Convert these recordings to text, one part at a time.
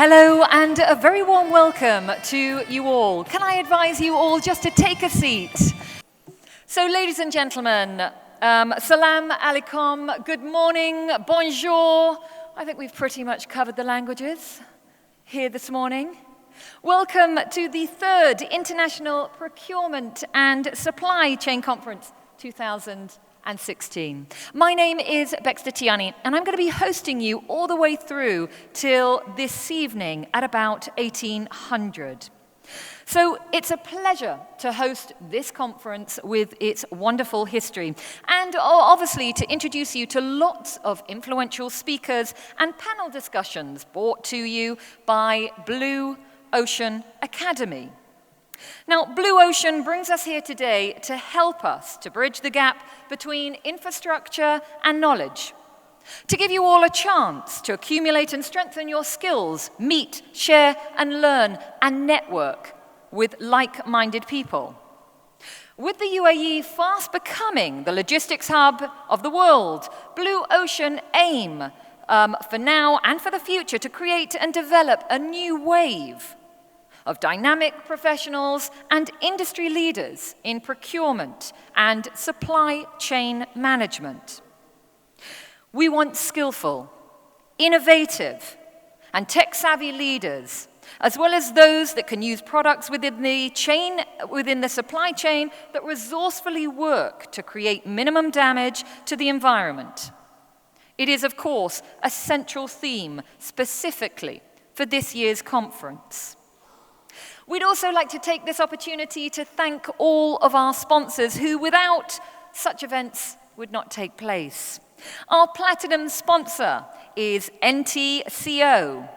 Hello and a very warm welcome to you all. Can I advise you all just to take a seat? So ladies and gentlemen, salam alaikum, good morning, bonjour. I think we've pretty much covered the languages here this morning. Welcome to the third International Procurement and Supply Chain Conference 2016. My name is Bexter Tiani, and I'm going to be hosting you all the way through till this evening at about 1800. So it's a pleasure to host this conference with its wonderful history, and obviously to introduce you to lots of influential speakers and panel discussions brought to you by Blue Ocean Academy. Now, Blue Ocean brings us here today to help us to bridge the gap between infrastructure and knowledge, to give you all a chance to accumulate and strengthen your skills, meet, share, and learn, and network with like-minded people. With the UAE fast becoming the logistics hub of the world, Blue Ocean aim for now and for the future to create and develop a new wave of dynamic professionals and industry leaders in procurement and supply chain management. We want skillful, innovative, and tech-savvy leaders, as well as those that can use products within the supply chain that resourcefully work to create minimum damage to the environment. It is, of course, a central theme specifically for this year's conference. We'd also like to take this opportunity to thank all of our sponsors who, without such events, would not take place. Our platinum sponsor is NTCO.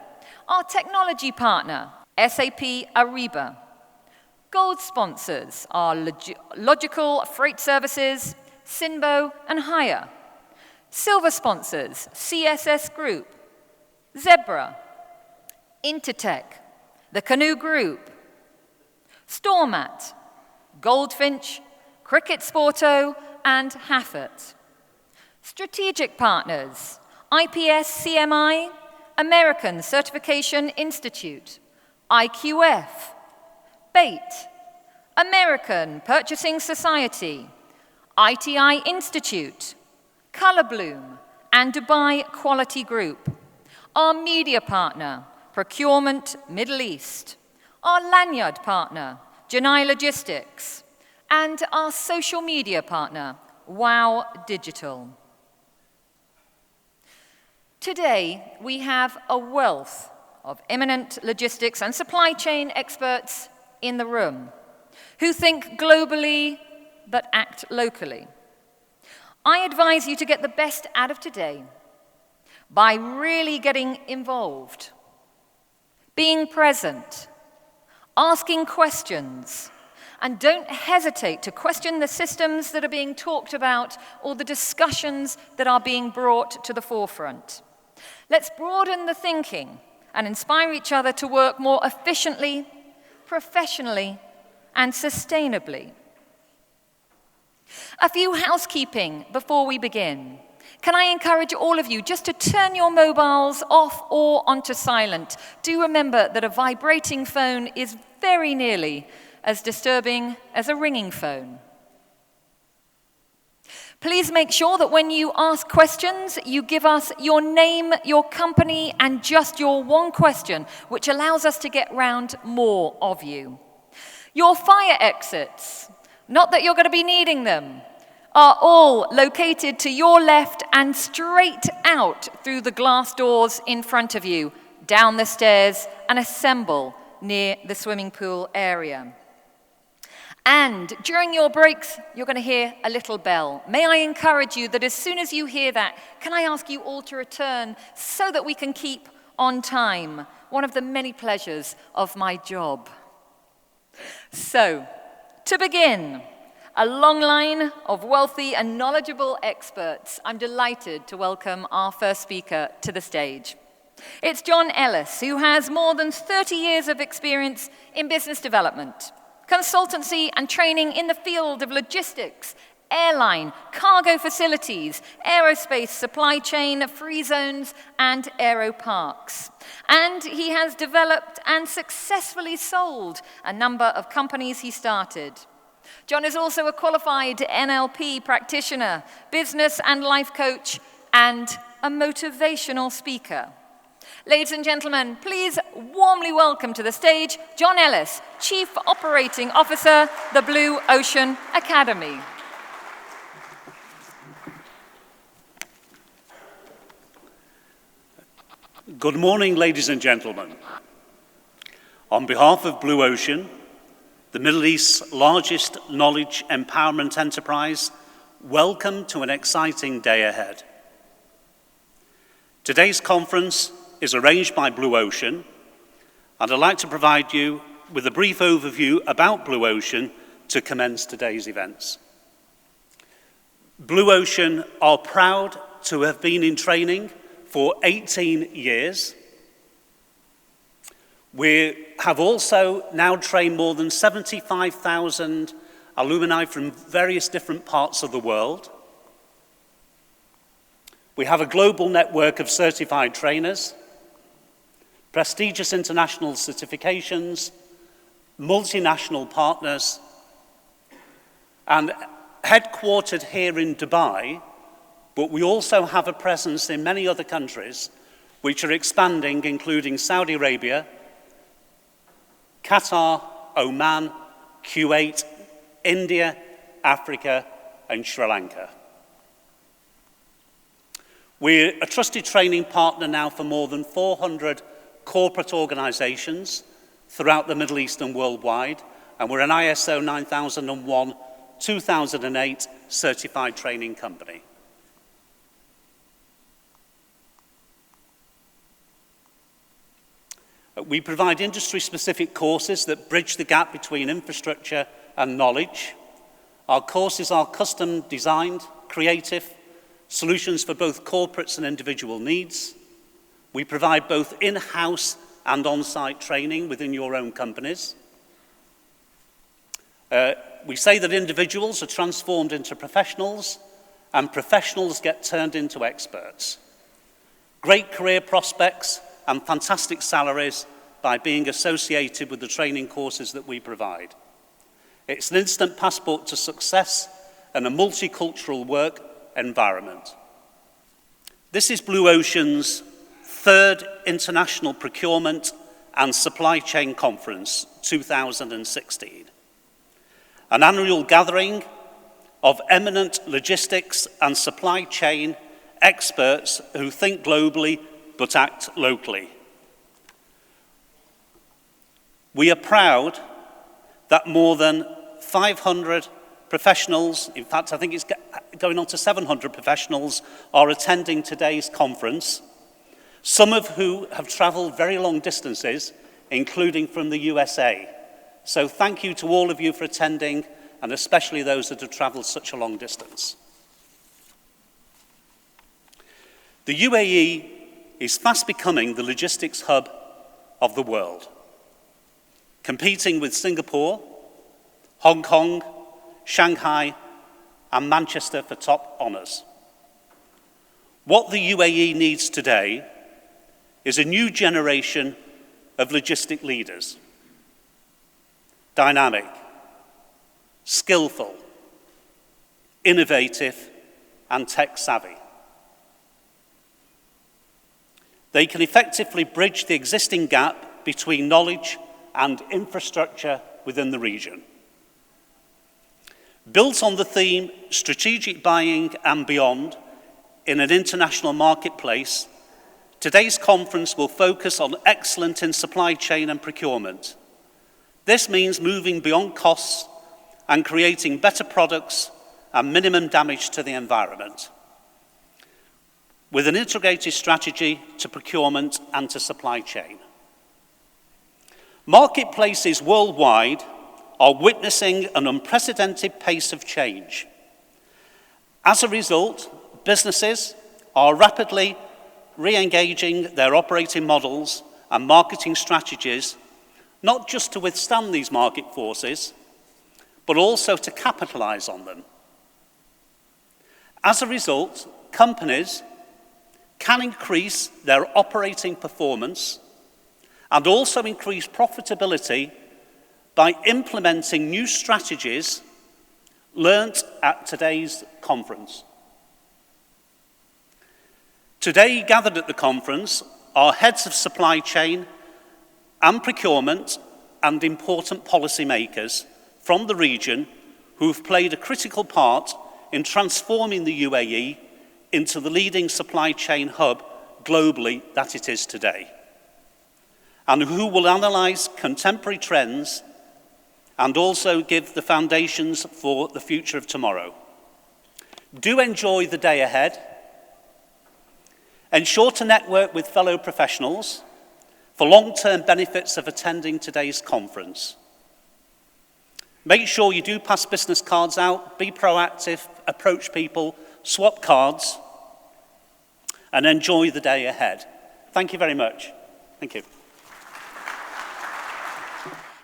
Our technology partner, SAP Ariba. Gold sponsors are Logical Freight Services, Sinbo, and Hire. Silver sponsors, CSS Group, Zebra, Intertech, the Canoe Group, Stormat, Goldfinch, Cricket Sporto, and Haffert. Strategic partners, IPS CMI, American Certification Institute, IQF, BAIT, American Purchasing Society, ITI Institute, Colorbloom, and Dubai Quality Group. Our media partner, Procurement Middle East. Our lanyard partner, Janai Logistics, and our social media partner, Wow Digital. Today, we have a wealth of eminent logistics and supply chain experts in the room who think globally but act locally. I advise you to get the best out of today by really getting involved, being present, asking questions, and don't hesitate to question the systems that are being talked about or the discussions that are being brought to the forefront. Let's broaden the thinking and inspire each other to work more efficiently, professionally, and sustainably. A few housekeeping before we begin. Can I encourage all of you just to turn your mobiles off or onto silent? Do remember that a vibrating phone is very nearly as disturbing as a ringing phone. Please make sure that when you ask questions, you give us your name, your company, and just your one question, which allows us to get round more of you. Your fire exits, not that you're going to be needing them, are all located to your left and straight out through the glass doors in front of you, down the stairs, and assemble near the swimming pool area. And during your breaks, you're going to hear a little bell. May I encourage you that as soon as you hear that, can I ask you all to return so that we can keep on time? One of the many pleasures of my job. So, to begin, a long line of wealthy and knowledgeable experts. I'm delighted to welcome our first speaker to the stage. It's John Ellis, who has more than 30 years of experience in business development, consultancy, and training in the field of logistics, airline, cargo facilities, aerospace supply chain, free zones, and aero parks. And he has developed and successfully sold a number of companies he started. John is also a qualified NLP practitioner, business and life coach, and a motivational speaker. Ladies and gentlemen, please warmly welcome to the stage John Ellis, Chief Operating Officer, the Blue Ocean Academy. Good morning, ladies and gentlemen. On behalf of Blue Ocean, the Middle East's largest knowledge empowerment enterprise, welcome to an exciting day ahead. Today's conference is arranged by Blue Ocean, and I'd like to provide you with a brief overview about Blue Ocean to commence today's events. Blue Ocean are proud to have been in training for 18 years. We have also now trained more than 75,000 alumni from various different parts of the world. We have a global network of certified trainers, prestigious international certifications, multinational partners, and headquartered here in Dubai, but we also have a presence in many other countries which are expanding, including Saudi Arabia, Qatar, Oman, Kuwait, India, Africa, and Sri Lanka. We're a trusted training partner now for more than 400 corporate organizations throughout the Middle East and worldwide, and we're an ISO 9001-2008 certified training company. We provide industry-specific courses that bridge the gap between infrastructure and knowledge. Our courses are custom designed, creative, solutions for both corporates and individual needs. We provide both in-house and on-site training within your own companies. We say that individuals are transformed into professionals and professionals get turned into experts. Great career prospects and fantastic salaries by being associated with the training courses that we provide. It's an instant passport to success and a multicultural work environment. This is Blue Ocean's third International Procurement and Supply Chain Conference 2016, an annual gathering of eminent logistics and supply chain experts who think globally but act locally. We are proud that more than 500 professionals, in fact I think it's going on to 700 professionals, are attending today's conference, some of who have traveled very long distances, including from the USA. So thank you to all of you for attending, and especially those that have traveled such a long distance. The UAE is fast becoming the logistics hub of the world, competing with Singapore, Hong Kong, Shanghai, and Manchester for top honours. What the UAE needs today is a new generation of logistic leaders. Dynamic, skillful, innovative, and tech-savvy. They can effectively bridge the existing gap between knowledge and infrastructure within the region. Built on the theme strategic buying and beyond in an international marketplace, today's conference will focus on excellence in supply chain and procurement. This means moving beyond costs and creating better products and minimum damage to the environment, with an integrated strategy to procurement and to supply chain. Marketplaces worldwide are witnessing an unprecedented pace of change. As a result, businesses are rapidly re-engaging their operating models and marketing strategies, not just to withstand these market forces, but also to capitalize on them. As a result, companies can increase their operating performance and also increase profitability by implementing new strategies learnt at today's conference. Today, gathered at the conference are heads of supply chain and procurement and important policymakers from the region who have played a critical part in transforming the UAE into the leading supply chain hub globally that it is today, and who will analyse contemporary trends and also give the foundations for the future of tomorrow. Do enjoy the day ahead. Ensure to network with fellow professionals for long-term benefits of attending today's conference. Make sure you do pass business cards out, be proactive, approach people, swap cards, and enjoy the day ahead. Thank you very much. Thank you.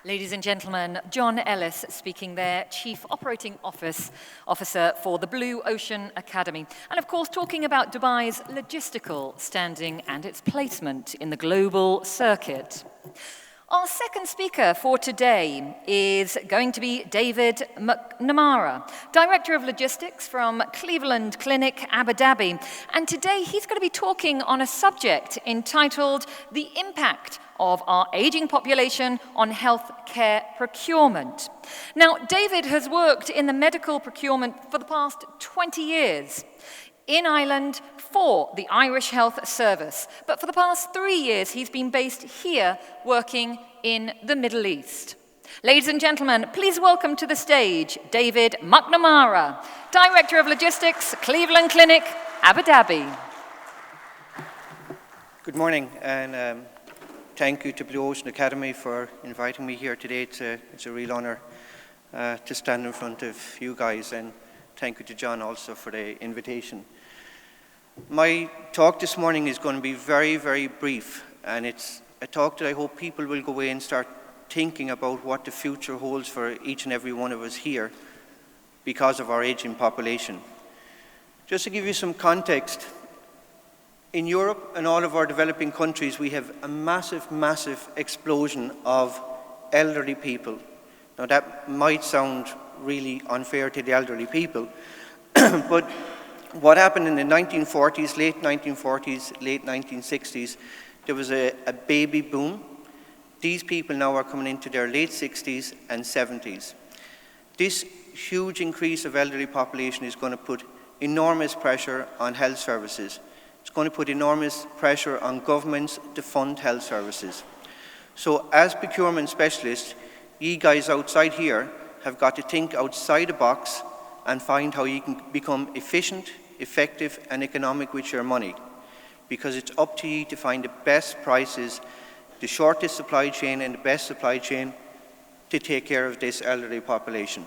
Ladies and gentlemen, John Ellis speaking there, Chief Operating Officer for the Blue Ocean Academy. And of course, talking about Dubai's logistical standing and its placement in the global circuit. Our second speaker for today is going to be David McNamara, Director of Logistics from Cleveland Clinic, Abu Dhabi. And today he's going to be talking on a subject entitled The Impact of Our Aging Population on Healthcare Procurement. Now, David has worked in the medical procurement for the past 20 years. In Ireland for the Irish Health Service. But for the past 3 years, he's been based here working in the Middle East. Ladies and gentlemen, please welcome to the stage David McNamara, Director of Logistics, Cleveland Clinic, Abu Dhabi. Good morning, and thank you to Blue Ocean Academy for inviting me here today. It's a real honor to stand in front of you guys, and thank you to John also for the invitation. My talk this morning is going to be very, very brief, and it's a talk that I hope people will go away and start thinking about what the future holds for each and every one of us here because of our aging population. Just to give you some context, in Europe and all of our developing countries, we have a massive, massive explosion of elderly people. Now that might sound really unfair to the elderly people, but what happened in the 1940s, late 1940s, late 1960s, there was a baby boom. These people now are coming into their late 60s and 70s. This huge increase of elderly population is going to put enormous pressure on health services. It's going to put enormous pressure on governments to fund health services. So as procurement specialists, you guys outside here have got to think outside the box and find how you can become efficient, effective, and economic with your money. Because it's up to you to find the best prices, the shortest supply chain, and the best supply chain to take care of this elderly population.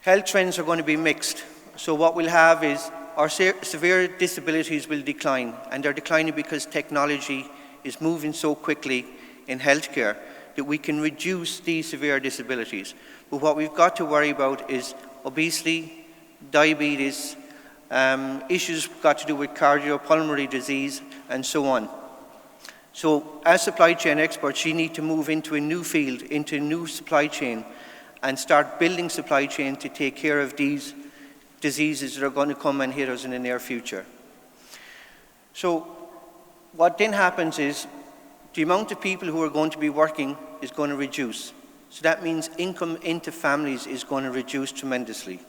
Health trends are going to be mixed. So what we'll have is our severe disabilities will decline, and they're declining because technology is moving so quickly in healthcare that we can reduce these severe disabilities. But what we've got to worry about is obesity, diabetes, issues got to do with cardiopulmonary disease, and so on. So as supply chain experts, you need to move into a new field, into a new supply chain, and start building supply chain to take care of these diseases that are going to come and hit us in the near future. So what then happens is the amount of people who are going to be working is going to reduce. So that means income into families is going to reduce tremendously.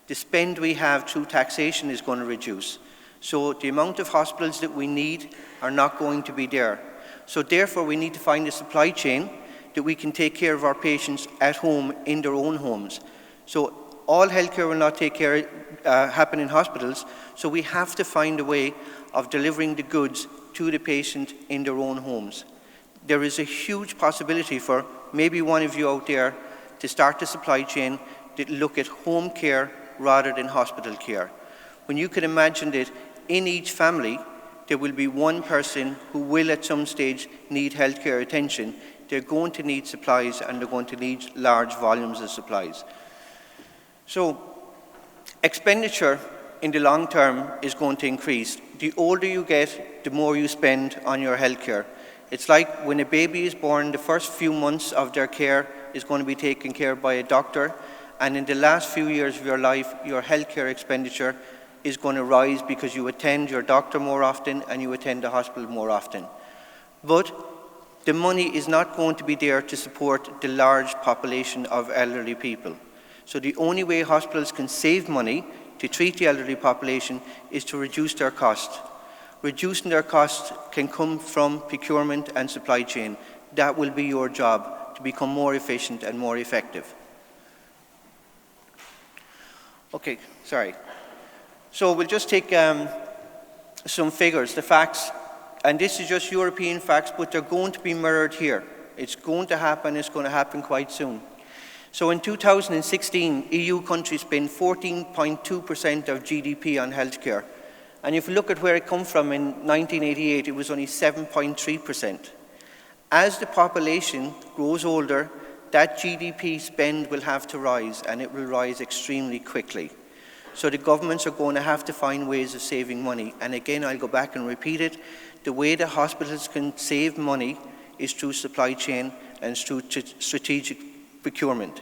The spend we have through taxation is going to reduce. So the amount of hospitals that we need are not going to be there. So therefore we need to find a supply chain that we can take care of our patients at home in their own homes. So all healthcare will not happen in hospitals, so we have to find a way of delivering the goods to the patient in their own homes. There is a huge possibility for maybe one of you out there to start a supply chain that look at home care rather than hospital care. When you can imagine that in each family there will be one person who will at some stage need healthcare attention, they're going to need supplies, and they're going to need large volumes of supplies. So Expenditure in the long term is going to increase. The older you get, the more you spend on your healthcare. It's like when a baby is born, the first few months of their care is going to be taken care of by a doctor, and in the last few years of your life, your healthcare expenditure is going to rise because you attend your doctor more often and you attend the hospital more often. But the money is not going to be there to support the large population of elderly people. So the only way hospitals can save money to treat the elderly population is to reduce their costs. Reducing their costs can come from procurement and supply chain. That will be your job, to become more efficient and more effective. Okay, sorry. So we'll just take some figures, the facts, and this is just European facts, but they're going to be mirrored here. It's going to happen quite soon. So in 2016, EU countries spent 14.2% of GDP on healthcare. And if you look at where it came from in 1988, it was only 7.3%. As the population grows older, that GDP spend will have to rise, and it will rise extremely quickly. So the governments are going to have to find ways of saving money. And again, I'll go back and repeat it. The way the hospitals can save money is through supply chain and through strategic procurement.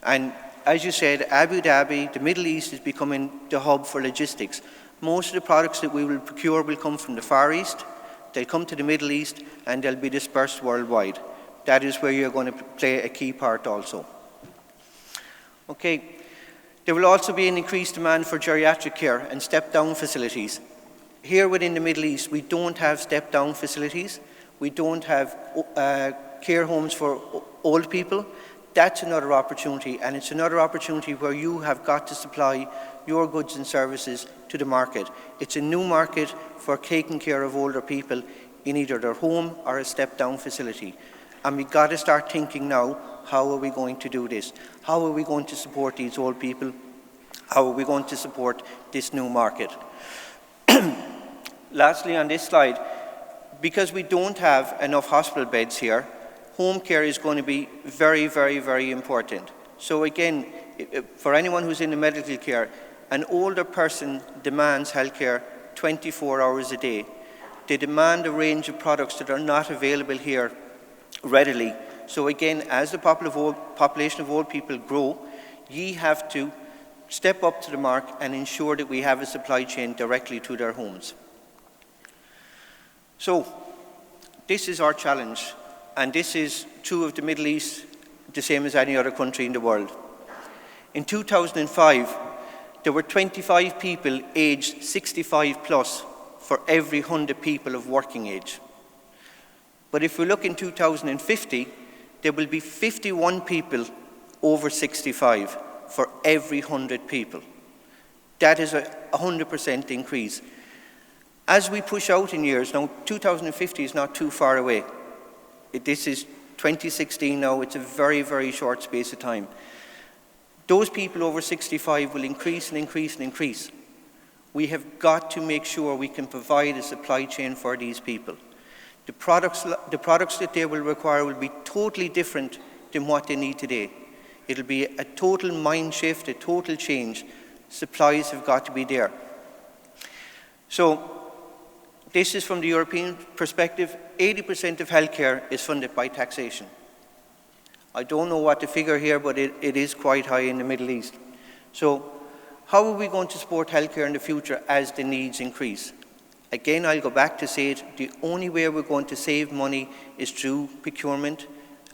And as you said, Abu Dhabi, the Middle East is becoming the hub for logistics. Most of the products that we will procure will come from the Far East, they'll come to the Middle East, and they'll be dispersed worldwide. That is where you're going to play a key part also. Okay, there will also be an increased demand for geriatric care and step-down facilities. Here within the Middle East, we don't have step-down facilities. We don't have care homes for old people. That's another opportunity, and it's another opportunity where you have got to supply your goods and services to the market. It's a new market for taking care of older people in either their home or a step-down facility. And we've got to start thinking now, how are we going to do this? How are we going to support these old people? How are we going to support this new market? Lastly, on this slide, because we don't have enough hospital beds here, home care is going to be very, very, very important. So again, for anyone who's in the medical care, an older person demands healthcare 24 hours a day. They demand a range of products that are not available here readily. So again, as the population of old people grow, ye have to step up to the mark and ensure that we have a supply chain directly to their homes. So this is our challenge, and this is true of the Middle East, the same as any other country in the world. In 2005, there were 25 people aged 65 plus for every 100 people of working age. But if we look in 2050, there will be 51 people over 65 for every 100 people. That is a 100% increase. As we push out in years, now 2050 is not too far away. This is 2016 now, it's a very, very short space of time. Those people over 65 will increase and increase and increase. We have got to make sure we can provide a supply chain for these people. The products that they will require will be totally different than what they need today. It'll be a total mind shift, a total change. Supplies have got to be there. So this is from the European perspective. 80% of healthcare is funded by taxation. I don't know what the figure here, but it is quite high in the Middle East. So how are we going to support healthcare in the future as the needs increase? Again, I'll go back to say it, the only way we're going to save money is through procurement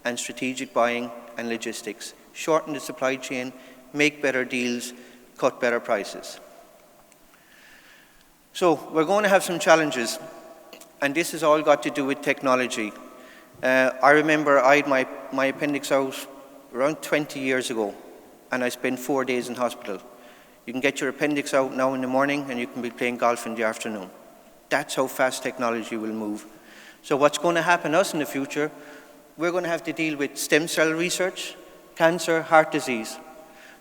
and strategic buying and logistics. Shorten the supply chain, make better deals, cut better prices. So we're going to have some challenges, and this has all got to do with technology. I remember I had my appendix out around 20 years ago, and I spent 4 days in hospital. You can get your appendix out now in the morning, and you can be playing golf in the afternoon. That's how fast technology will move. So what's going to happen to us in the future, we're going to have to deal with stem cell research, cancer, heart disease.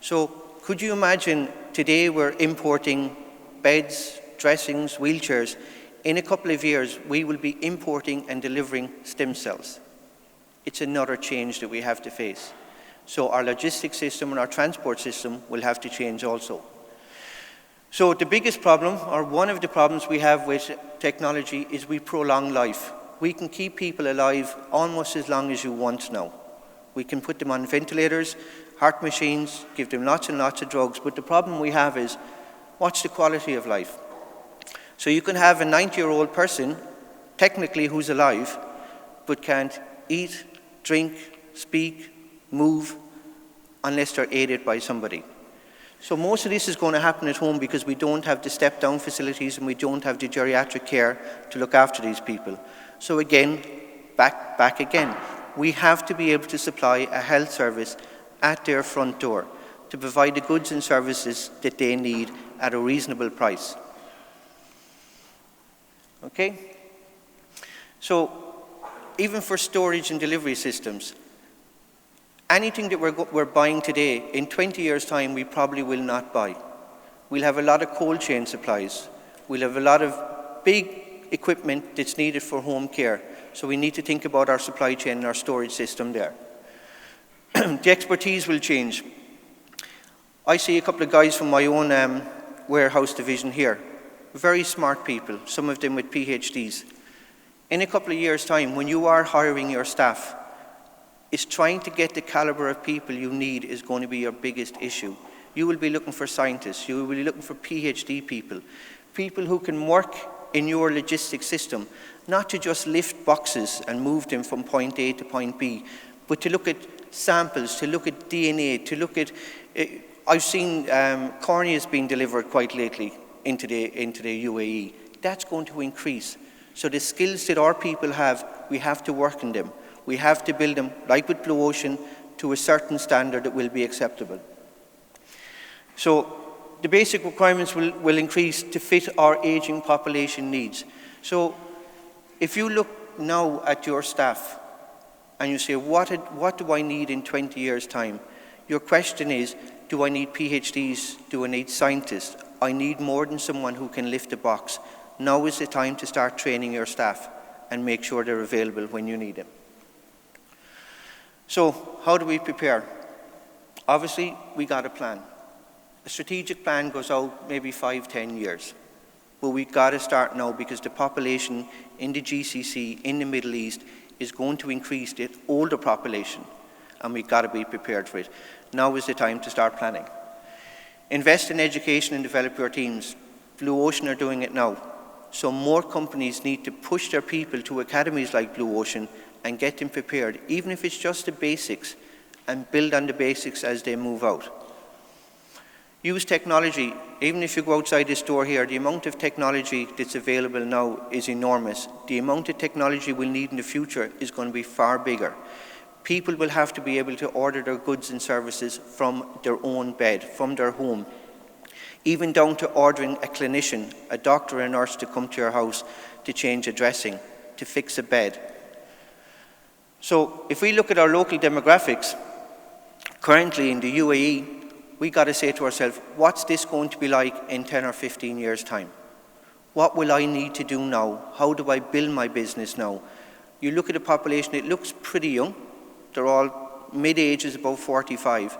So could you imagine today we're importing beds, dressings, wheelchairs. In a couple of years, we will be importing and delivering stem cells. It's another change that we have to face. So our logistics system and our transport system will have to change also. So the biggest problem, or one of the problems we have with technology, is we prolong life. We can keep people alive almost as long as you want now. We can put them on ventilators, heart machines, give them lots and lots of drugs, but the problem we have is, what's the quality of life? So you can have a 90-year-old person, technically who's alive, but can't eat, drink, speak, move, unless they're aided by somebody. So most of this is going to happen at home because we don't have the step-down facilities and we don't have the geriatric care to look after these people. So again, back again. We have to be able to supply a health service at their front door to provide the goods and services that they need at a reasonable price. Okay? So even for storage and delivery systems, anything that we're buying today, in 20 years' time, we probably will not buy. We'll have a lot of cold chain supplies. We'll have a lot of big equipment that's needed for home care. So we need to think about our supply chain and our storage system there. The expertise will change. I see a couple of guys from my own warehouse division here. Very smart people, some of them with PhDs. In a couple of years' time, when you are hiring your staff, is trying to get the caliber of people you need is going to be your biggest issue. You will be looking for scientists, you will be looking for PhD people, people who can work in your logistics system, not to just lift boxes and move them from point A to point B, but to look at samples, to look at DNA, to look at, I've seen corneas being delivered quite lately into the UAE. That's going to increase. So the skills that our people have, we have to work on them. We have to build them, like with Blue Ocean, to a certain standard that will be acceptable. So the basic requirements will increase to fit our aging population needs. So if you look now at your staff and you say, what do I need in 20 years' time? Your question is, do I need PhDs? Do I need scientists? I need more than someone who can lift a box. Now is the time to start training your staff and make sure they're available when you need them. So how do we prepare? Obviously, we got a plan. A strategic plan goes out maybe 5-10 years. But we've got to start now because the population in the GCC, in the Middle East, is going to increase, the older population, and we've got to be prepared for it. Now is the time to start planning. Invest in education and develop your teams. Blue Ocean are doing it now. So more companies need to push their people to academies like Blue Ocean and get them prepared, even if it's just the basics, and build on the basics as they move out. Use technology. Even if you go outside this door here, the amount of technology that's available now is enormous. The amount of technology we'll need in the future is going to be far bigger. People will have to be able to order their goods and services from their own bed, from their home. Even down to ordering a clinician, a doctor, a nurse to come to your house to change a dressing, to fix a bed. So if we look at our local demographics, currently in the UAE, we got to say to ourselves, what's this going to be like in 10 or 15 years' time? What will I need to do now? How do I build my business now? You look at the population, it looks pretty young. They're all mid-ages, about 45.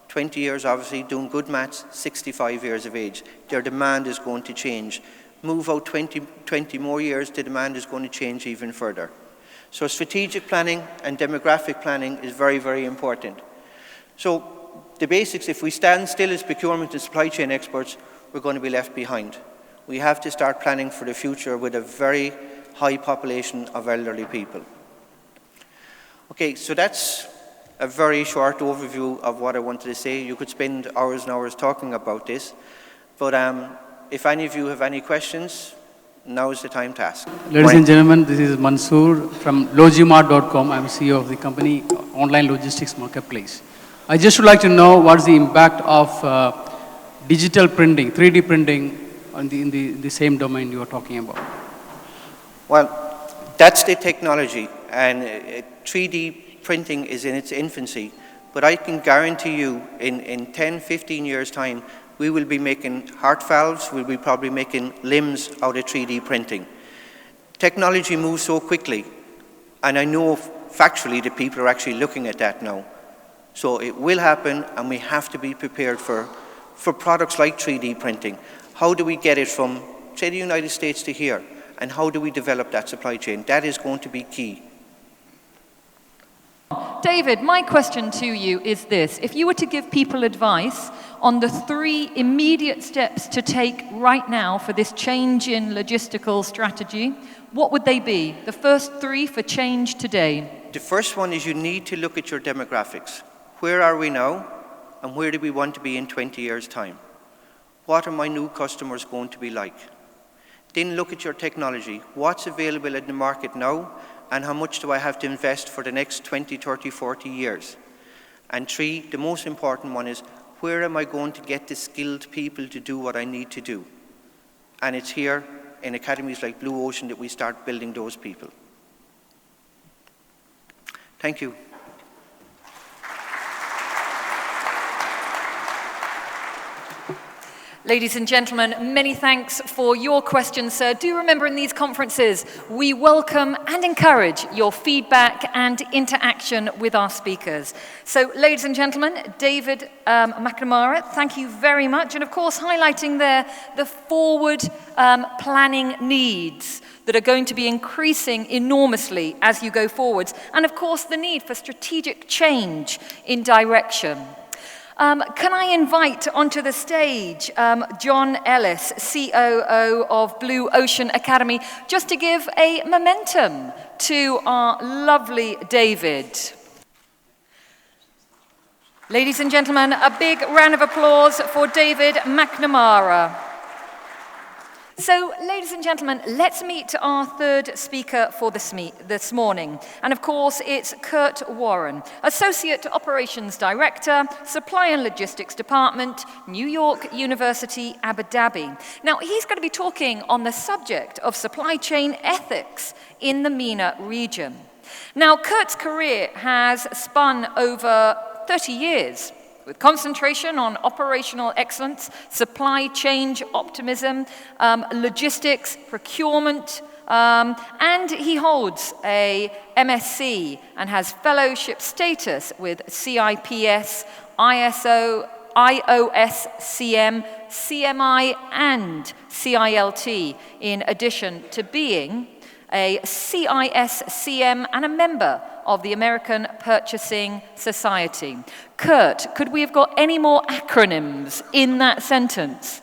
20 years, obviously, doing good maths, 65 years of age. Their demand is going to change. Move out 20 more years, the demand is going to change even further. So strategic planning and demographic planning is very, very important. So the basics, if we stand still as procurement and supply chain experts, we're going to be left behind. We have to start planning for the future with a very high population of elderly people. Okay, so that's a very short overview of what I wanted to say. You could spend hours and hours talking about this, but if any of you have any questions, now is the time to ask. Ladies and gentlemen, this is Mansoor from Logimart.com. I'm CEO of the company, Online Logistics Marketplace. I just would like to know what's the impact of digital printing, 3D printing in the same domain you are talking about. Well, that's the technology, and 3D printing is in its infancy, but I can guarantee you in 10, 15 years' time, we will be making heart valves, we'll be probably making limbs out of 3D printing. Technology moves so quickly, and I know factually that people are actually looking at that now. So it will happen, and we have to be prepared for products like 3D printing. How do we get it from, say, the United States to here? And how do we develop that supply chain? That is going to be key. David, my question to you is this. If you were to give people advice on the 3 immediate steps to take right now for this change in logistical strategy, what would they be? The first 3 for change today. The first one is you need to look at your demographics. Where are we now? And where do we want to be in 20 years' time? What are my new customers going to be like? Then look at your technology. What's available in the market now? And how much do I have to invest for the next 20, 30, 40 years? And 3, the most important one is, where am I going to get the skilled people to do what I need to do? And it's here in academies like Blue Ocean that we start building those people. Thank you. Ladies and gentlemen, many thanks for your questions, sir. Do remember in these conferences, we welcome and encourage your feedback and interaction with our speakers. So, ladies and gentlemen, David McNamara, thank you very much. And of course, highlighting there the forward planning needs that are going to be increasing enormously as you go forwards. And of course, the need for strategic change in direction. Can I invite onto the stage John Ellis, COO of Blue Ocean Academy, just to give a momentum to our lovely David. Ladies and gentlemen, a big round of applause for David McNamara. So, ladies and gentlemen, let's meet our 3rd speaker for this morning. And of course, it's Kurt Warren, Associate Operations Director, Supply and Logistics Department, New York University, Abu Dhabi. Now, he's going to be talking on the subject of supply chain ethics in the MENA region. Now, Kurt's career has spun over 30 years, with concentration on operational excellence, supply chain optimism, logistics, procurement, and he holds a MSc and has fellowship status with CIPS, ISO, IOSCM, CMI, and CILT, in addition to being a CISCM and a member of the American Purchasing Society. Kurt, could we have got any more acronyms in that sentence?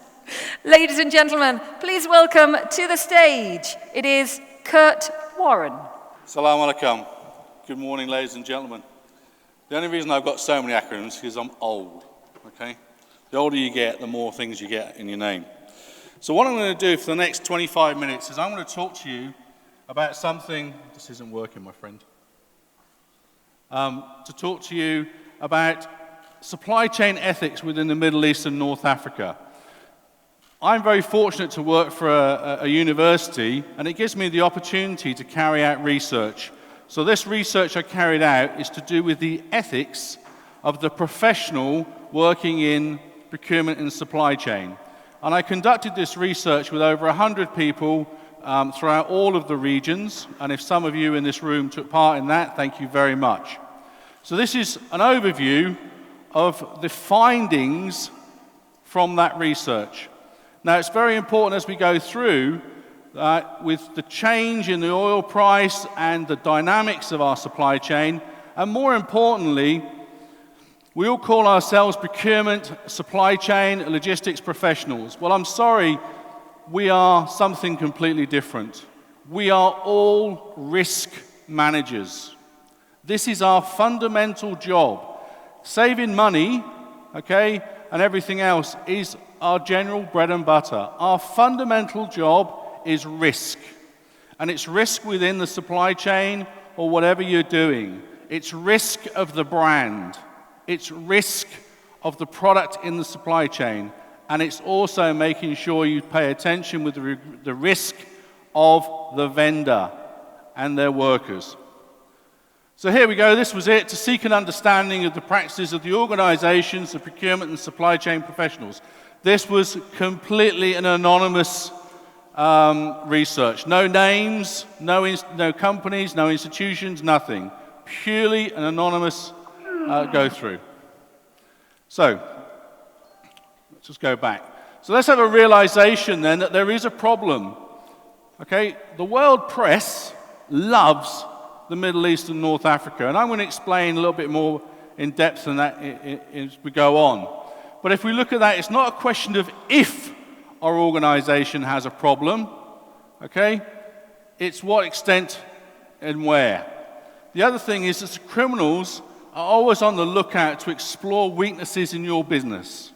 Ladies and gentlemen, please welcome to the stage, it is Kurt Warren. Assalamu alaikum. Good morning, ladies and gentlemen. The only reason I've got so many acronyms is because I'm old, okay? The older you get, the more things you get in your name. So what I'm going to do for the next 25 minutes is I'm going to talk to you about something, this isn't working, my friend, to talk to you about supply chain ethics within the Middle East and North Africa. I'm very fortunate to work for a university, and it gives me the opportunity to carry out research. So this research I carried out is to do with the ethics of the professional working in procurement and supply chain. And I conducted this research with over 100 people throughout all of the regions, and if some of you in this room took part in that, thank you very much. So this is an overview of the findings from that research. Now, it's very important as we go through with the change in the oil price and the dynamics of our supply chain, and more importantly, we all call ourselves procurement, supply chain, logistics professionals. Well, I'm sorry, we are something completely different. We are all risk managers. This is our fundamental job. Saving money, okay, and everything else is our general bread and butter. Our fundamental job is risk. And it's risk within the supply chain or whatever you're doing. It's risk of the brand. It's risk of the product in the supply chain. And it's also making sure you pay attention with the risk of the vendor and their workers. So here we go, this was it, to seek an understanding of the practices of the organizations, the procurement and supply chain professionals. This was completely an anonymous research. No names, no companies, no institutions, nothing. Purely an anonymous go through. So, let's just go back. So let's have a realization then that there is a problem. Okay, the world press loves the Middle East and North Africa, and I'm going to explain a little bit more in depth than that as we go on. But if we look at that, it's not a question of if our organization has a problem, okay? It's what extent and where. The other thing is that the criminals are always on the lookout to explore weaknesses in your business.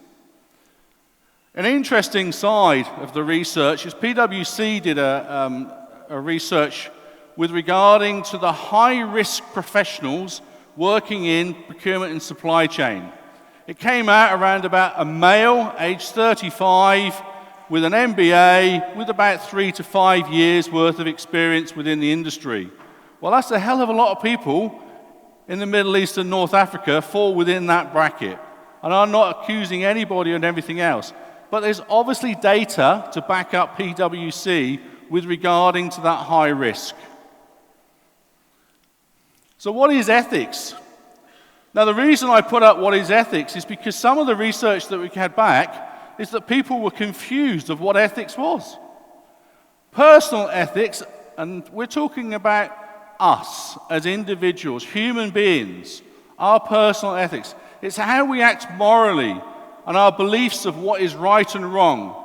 An interesting side of the research is PwC did a research with regarding to the high-risk professionals working in procurement and supply chain. It came out around about a male, aged 35, with an MBA, with about 3 to 5 years worth of experience within the industry. Well, that's a hell of a lot of people in the Middle East and North Africa fall within that bracket. And I'm not accusing anybody and everything else. But there's obviously data to back up PwC with regarding to that high risk. So what is ethics? Now, the reason I put up what is ethics is because some of the research that we had back is that people were confused of what ethics was. Personal ethics, and we're talking about us as individuals, human beings, our personal ethics. It's how we act morally and our beliefs of what is right and wrong.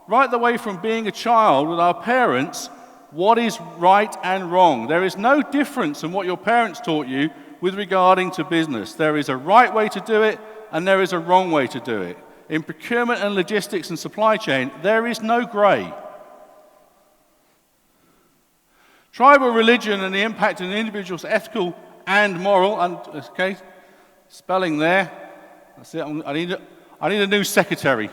Right the way from being a child with our parents, what is right and wrong. There is no difference in what your parents taught you with regarding to business. There is a right way to do it and there is a wrong way to do it. In procurement and logistics and supply chain, there is no grey. Tribal religion and the impact on an individual's ethical and moral, and okay, spelling there. That's it. I need a new secretary.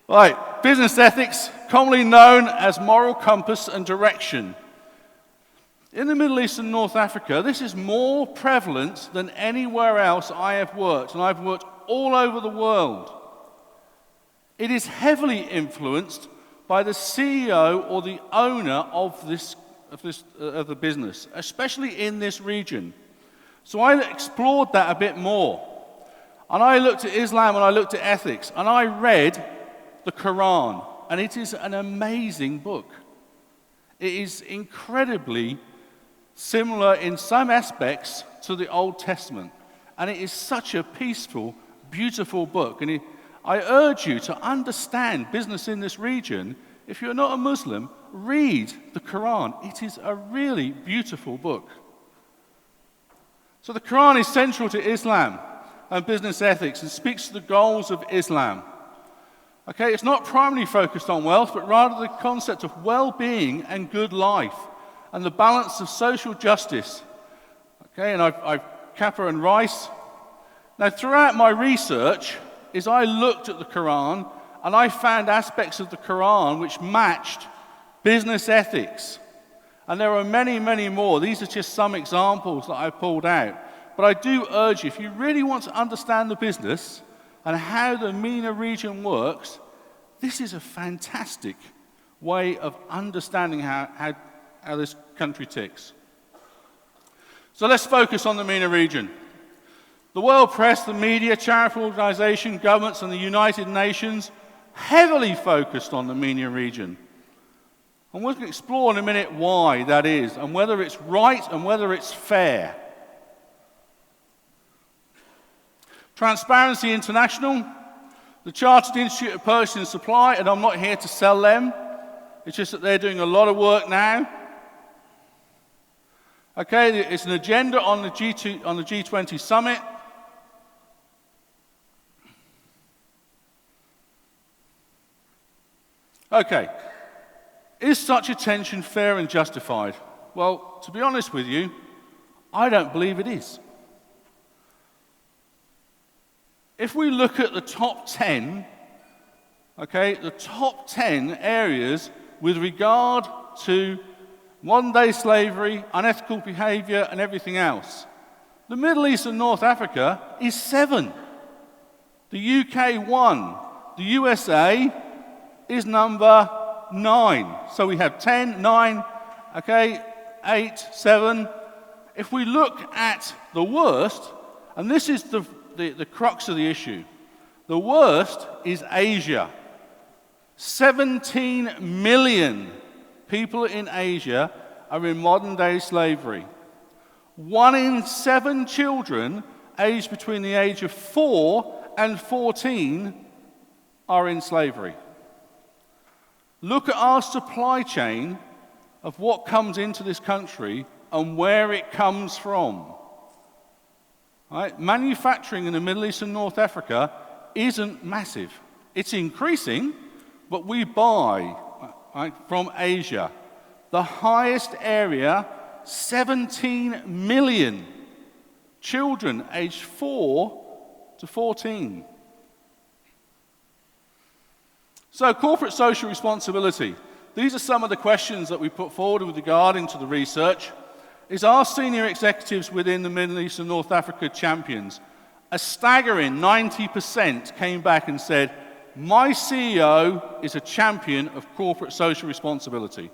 Right, business ethics, commonly known as moral compass and direction. In the Middle East and North Africa, this is more prevalent than anywhere else I have worked, and I've worked all over the world. It is heavily influenced by the CEO or the owner of the business, especially in this region. So I explored that a bit more. And I looked at Islam and I looked at ethics, and I read the Quran, and it is an amazing book. It is incredibly similar in some aspects to the Old Testament, and it is such a peaceful, beautiful book. And I urge you to understand business in this region. If you're not a Muslim, read the Quran. It is a really beautiful book. So the Quran is central to Islam and business ethics and speaks to the goals of Islam. Okay, it's not primarily focused on wealth, but rather the concept of well-being and good life and the balance of social justice. Okay, and I've Kappa and Rice. Now, throughout my research, is I looked at the Quran and I found aspects of the Quran which matched business ethics. And there are many, many more. These are just some examples that I pulled out. But I do urge you, if you really want to understand the business and how the MENA region works, this is a fantastic way of understanding how this country ticks. So let's focus on the MENA region. The world press, the media, charitable organizations, governments, and the United Nations heavily focused on the MENA region. And we're going to explore in a minute why that is, and whether it's right and whether it's fair. Transparency International, the Chartered Institute of Purchasing and Supply, and I'm not here to sell them. It's just that they're doing a lot of work now. Okay, it's an agenda on the G20 summit. Okay, is such attention fair and justified? Well, to be honest with you, I don't believe it is. If we look at the top 10, okay, the top 10 areas with regard to modern-day slavery, unethical behavior, and everything else, the Middle East and North Africa is 7. The UK 1. The USA is number 9. So we have 10, 9, okay, 8, 7. If we look at the worst, and this is the crux of the issue, The worst is Asia. 17 million people in Asia are in modern-day slavery. 1 in 7 children aged between the age of 4 and 14 are in slavery. Look at our supply chain of what comes into this country and where it comes from. Right? Manufacturing in the Middle East and North Africa isn't massive. It's increasing, but we buy from Asia. The highest area, 17 million children aged 4 to 14. So corporate social responsibility. These are some of the questions that we put forward with regarding to the research. Is our senior executives within the Middle East and North Africa champions? A staggering 90% came back and said, my CEO is a champion of corporate social responsibility.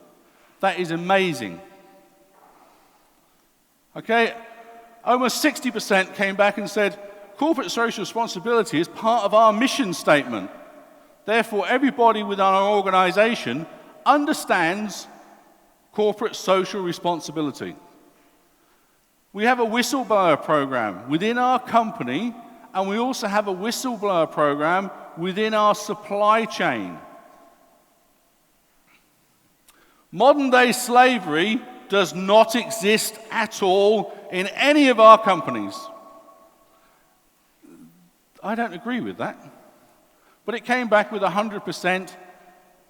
That is amazing. Okay, almost 60% came back and said, corporate social responsibility is part of our mission statement. Therefore, everybody within our organization understands corporate social responsibility. We have a whistleblower program within our company, and we also have a whistleblower program within our supply chain. Modern-day slavery does not exist at all in any of our companies. I don't agree with that. But it came back with 100%,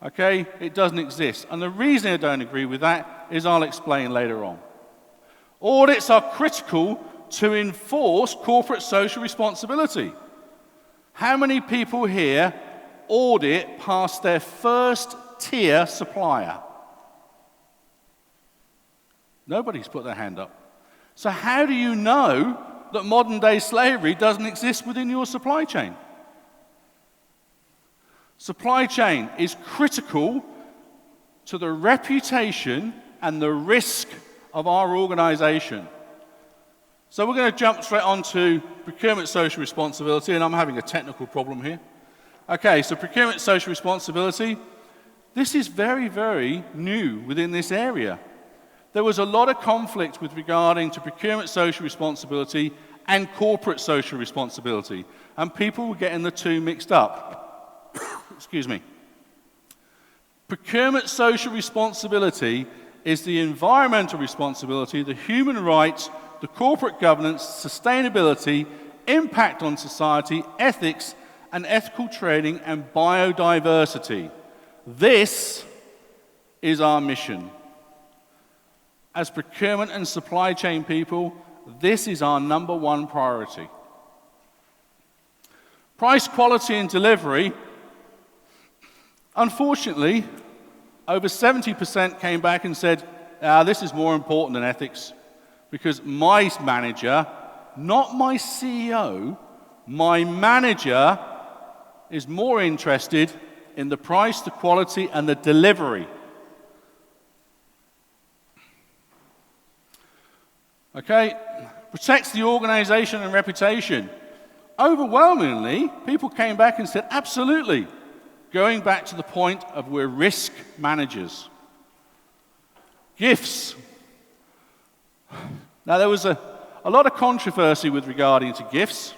okay, it doesn't exist. And the reason I don't agree with that is I'll explain later on. Audits are critical to enforce corporate social responsibility. How many people here audit past their first tier supplier? Nobody's put their hand up. So how do you know that modern-day slavery doesn't exist within your supply chain? Supply chain is critical to the reputation and the risk of our organization. So we're going to jump straight on to procurement social responsibility, and I'm having a technical problem here. Okay, so procurement social responsibility. This is very, very new within this area. There was a lot of conflict with regarding to procurement social responsibility and corporate social responsibility, and people were getting the two mixed up. Excuse me. Procurement social responsibility is the environmental responsibility, the human rights, the corporate governance, sustainability, impact on society, ethics, and ethical trading and biodiversity. This is our mission. As procurement and supply chain people, this is our number one priority. Price, quality, and delivery. Unfortunately, over 70% came back and said, this is more important than ethics, because my manager, not my CEO, my manager is more interested in the price, the quality, and the delivery. Okay, protects the organization and reputation. Overwhelmingly, people came back and said, absolutely. Going back to the point of we're risk managers. Gifts. Now, there was a lot of controversy with regarding to gifts.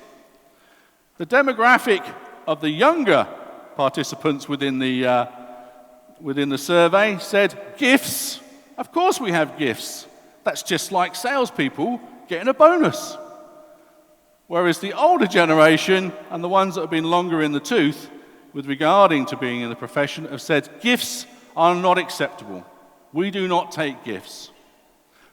The demographic of the younger participants within the survey said, gifts? Of course we have gifts. That's just like salespeople getting a bonus. Whereas the older generation and the ones that have been longer in the tooth with regarding to being in the profession have said gifts are not acceptable. We do not take gifts.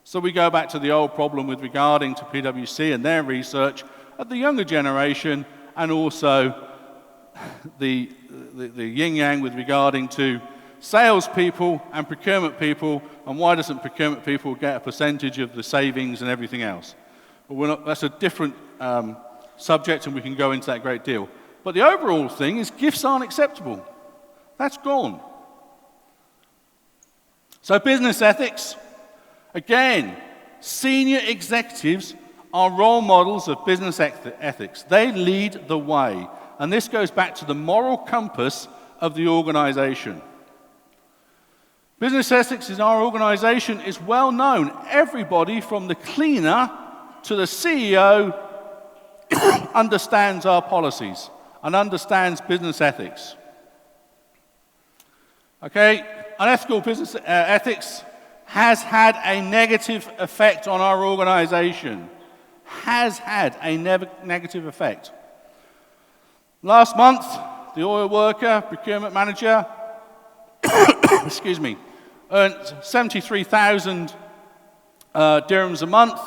So we go back to the old problem with regarding to PwC and their research of the younger generation, and also the yin-yang with regarding to salespeople and procurement people, and why doesn't procurement people get a percentage of the savings and everything else? But that's a different subject, and we can go into that a great deal. But the overall thing is gifts aren't acceptable. That's gone. So business ethics. Again, senior executives are role models of business ethics. They lead the way. And this goes back to the moral compass of the organization. Business ethics in our organization is well known. Everybody from the cleaner to the CEO understands our policies and understands business ethics. Okay, unethical business ethics has had a negative effect on our organization. Has had a negative effect. Last month, the oil worker, procurement manager, excuse me, earned 73,000 dirhams a month,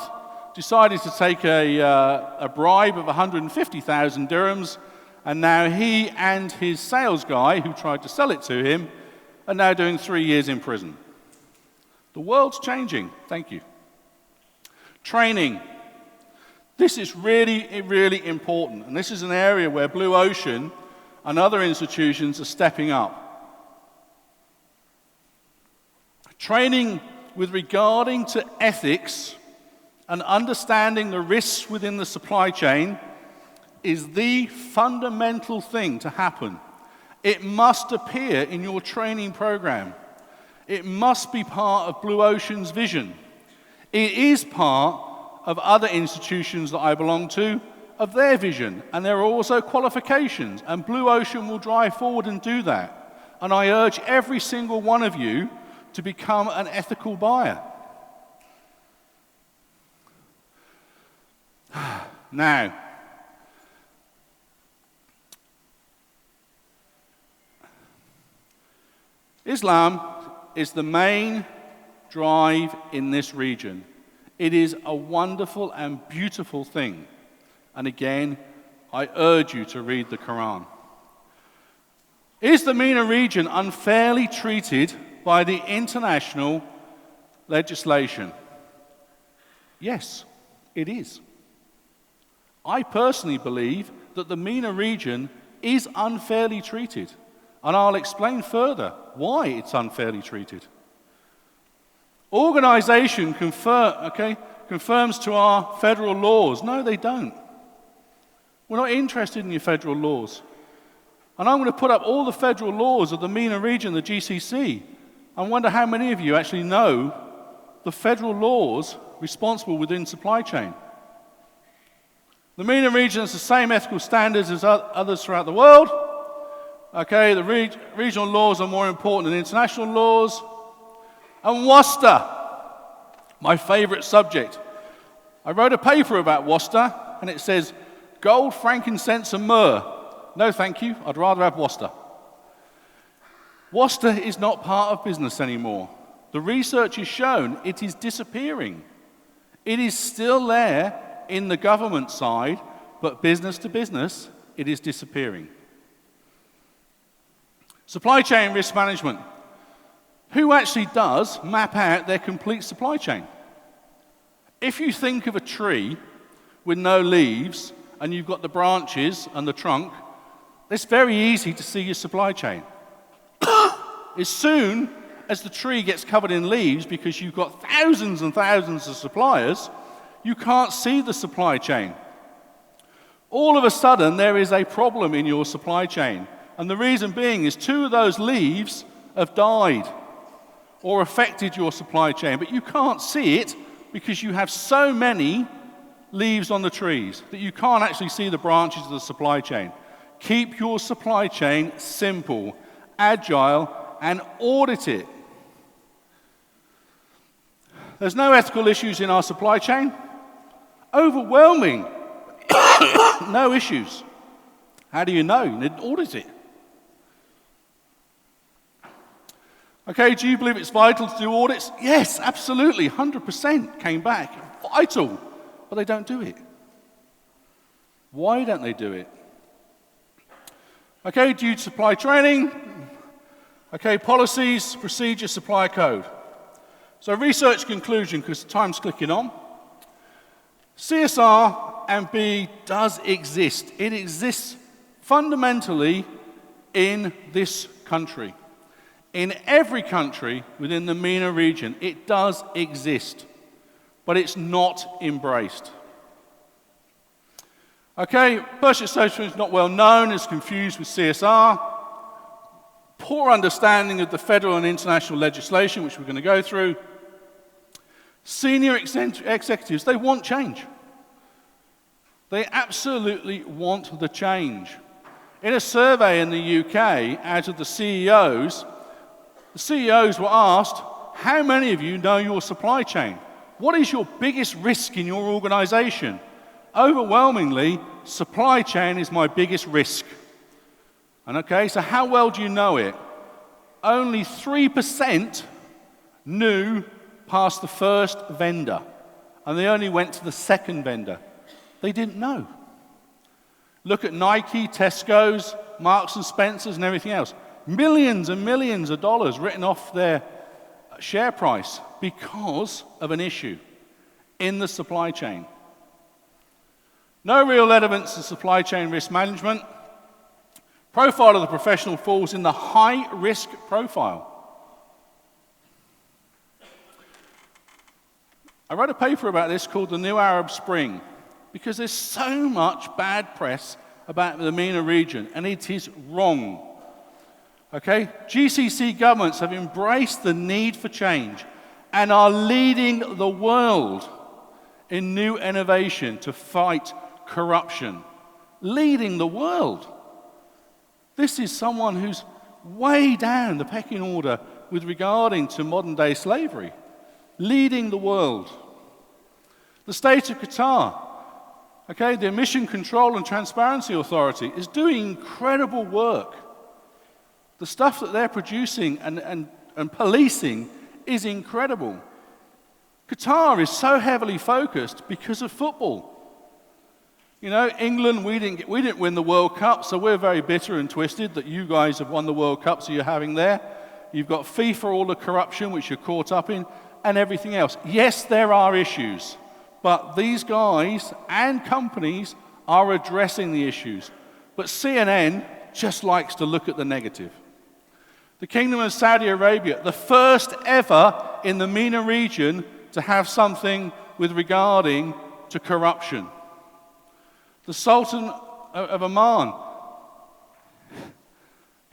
decided to take a bribe of 150,000 dirhams, and now he and his sales guy, who tried to sell it to him, are now doing 3 years in prison. The world's changing. Thank you. Training. This is really, really important, and this is an area where Blue Ocean and other institutions are stepping up. Training with regarding to ethics and understanding the risks within the supply chain is the fundamental thing to happen. It must appear in your training program. It must be part of Blue Ocean's vision. It is part of other institutions that I belong to, of their vision. And there are also qualifications, and Blue Ocean will drive forward and do that. And I urge every single one of you to become an ethical buyer. Now, Islam is the main drive in this region. It is a wonderful and beautiful thing. And again, I urge you to read the Quran. Is the MENA region unfairly treated by the international legislation? Yes, it is. I personally believe that the MENA region is unfairly treated. And I'll explain further why it's unfairly treated. Organization confirms to our federal laws. No, they don't. We're not interested in your federal laws. And I'm going to put up all the federal laws of the MENA region, the GCC. I wonder how many of you actually know the federal laws responsible within supply chain. The MENA region has the same ethical standards as others throughout the world. Okay, the regional laws are more important than international laws. And WASTA, my favorite subject. I wrote a paper about WASTA, and it says, gold, frankincense, and myrrh. No, thank you. I'd rather have WASTA. WASTA is not part of business anymore. The research has shown it is disappearing. It is still there in the government side, but business to business, it is disappearing. Supply chain risk management. Who actually does map out their complete supply chain? If you think of a tree with no leaves and you've got the branches and the trunk, it's very easy to see your supply chain. As soon as the tree gets covered in leaves, because you've got thousands and thousands of suppliers, you can't see the supply chain. All of a sudden, there is a problem in your supply chain. And the reason being is 2 of those leaves have died or affected your supply chain. But you can't see it because you have so many leaves on the trees that you can't actually see the branches of the supply chain. Keep your supply chain simple, agile, and audit it. There's no ethical issues in our supply chain. Overwhelming. No issues. How do you know? You didn't audit it. Okay, do you believe it's vital to do audits? Yes, absolutely. 100% came back. Vital. But they don't do it. Why don't they do it? Okay, do you supply training? Okay, policies, procedures, supplier code. So research conclusion, because time's clicking on. CSR and B does exist. It exists fundamentally in this country. In every country within the MENA region, it does exist, but it's not embraced. Okay, purchase social is not well known, is confused with CSR. Poor understanding of the federal and international legislation, which we're going to go through. Senior executives, they want change. They absolutely want the change. In a survey in the UK, out of the CEOs were asked, how many of you know your supply chain? What is your biggest risk in your organization? Overwhelmingly, supply chain is my biggest risk. And okay, so how well do you know it? Only 3% knew past the first vendor, and they only went to the second vendor. They didn't know. Look at Nike, Tesco's, Marks and Spencer's, and everything else. Millions and millions of dollars written off their share price because of an issue in the supply chain. No real evidence of supply chain risk management. Profile of the professional falls in the high-risk profile. I wrote a paper about this called The New Arab Spring, because there's so much bad press about the MENA region, and it is wrong. Okay? GCC governments have embraced the need for change and are leading the world in new innovation to fight corruption. Leading the world. This is someone who's way down the pecking order with regarding to modern-day slavery. Leading the world. The state of Qatar, okay, the Emission Control and Transparency Authority, is doing incredible work. The stuff that they're producing and policing is incredible. Qatar is so heavily focused because of football. You know, England, we didn't win the World Cup, so we're very bitter and twisted that you guys have won the World Cup, so you're having there. You've got FIFA, all the corruption which you're caught up in, and everything else. Yes, there are issues, but these guys and companies are addressing the issues. But CNN just likes to look at the negative. The Kingdom of Saudi Arabia, the first ever in the MENA region to have something with regarding to corruption. The Sultan of Oman,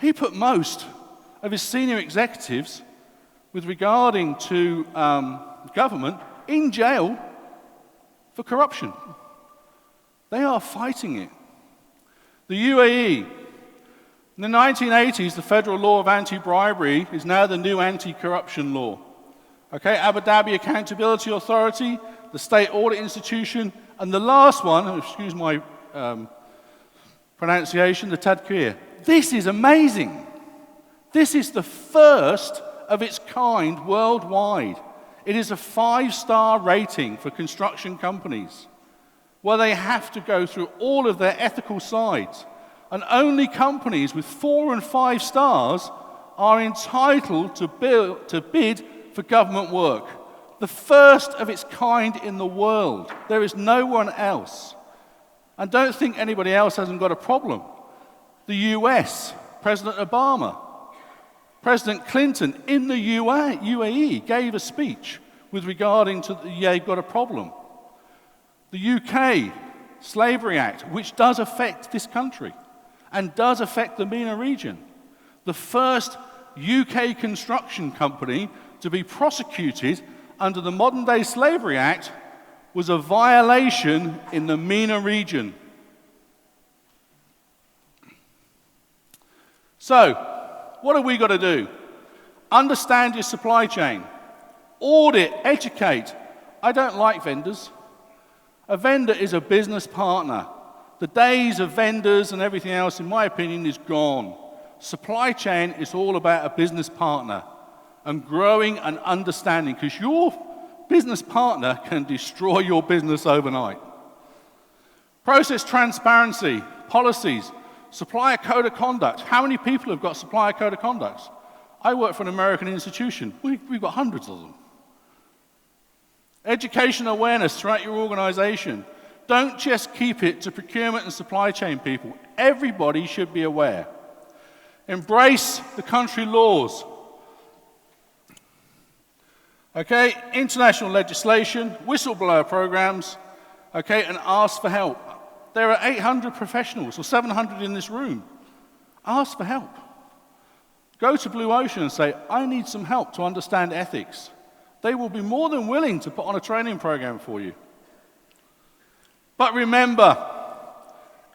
he put most of his senior executives with regarding to government in jail for corruption. They are fighting it. The UAE, in the 1980s, the federal law of anti-bribery is now the new anti-corruption law. Okay, Abu Dhabi Accountability Authority, the State Audit Institution, and the last one, excuse my pronunciation, the Tadkir. This is amazing. This is the first of its kind worldwide. It is a 5-star rating for construction companies, where they have to go through all of their ethical sides. And only companies with 4 and 5 stars are entitled to bid for government work. The first of its kind in the world. There is no one else. And don't think anybody else hasn't got a problem. The US, President Obama, President Clinton in the UAE gave a speech with regarding to they've got a problem. The UK Slavery Act, which does affect this country and does affect the MENA region. The first UK construction company to be prosecuted under the Modern-Day Slavery Act was a violation in the MENA region. So, what have we got to do? Understand your supply chain. Audit, educate. I don't like vendors. A vendor is a business partner. The days of vendors and everything else, in my opinion, is gone. Supply chain is all about a business partner and growing and understanding, because your business partner can destroy your business overnight. Process transparency, policies, supplier code of conduct. How many people have got supplier code of conduct? I work for an American institution. We've got hundreds of them. Education awareness throughout your organization. Don't just keep it to procurement and supply chain people. Everybody should be aware. Embrace the country laws. Okay, international legislation, whistleblower programs, okay, and ask for help. There are 800 professionals or 700 in this room. Ask for help. Go to Blue Ocean and say, I need some help to understand ethics. They will be more than willing to put on a training program for you. But remember,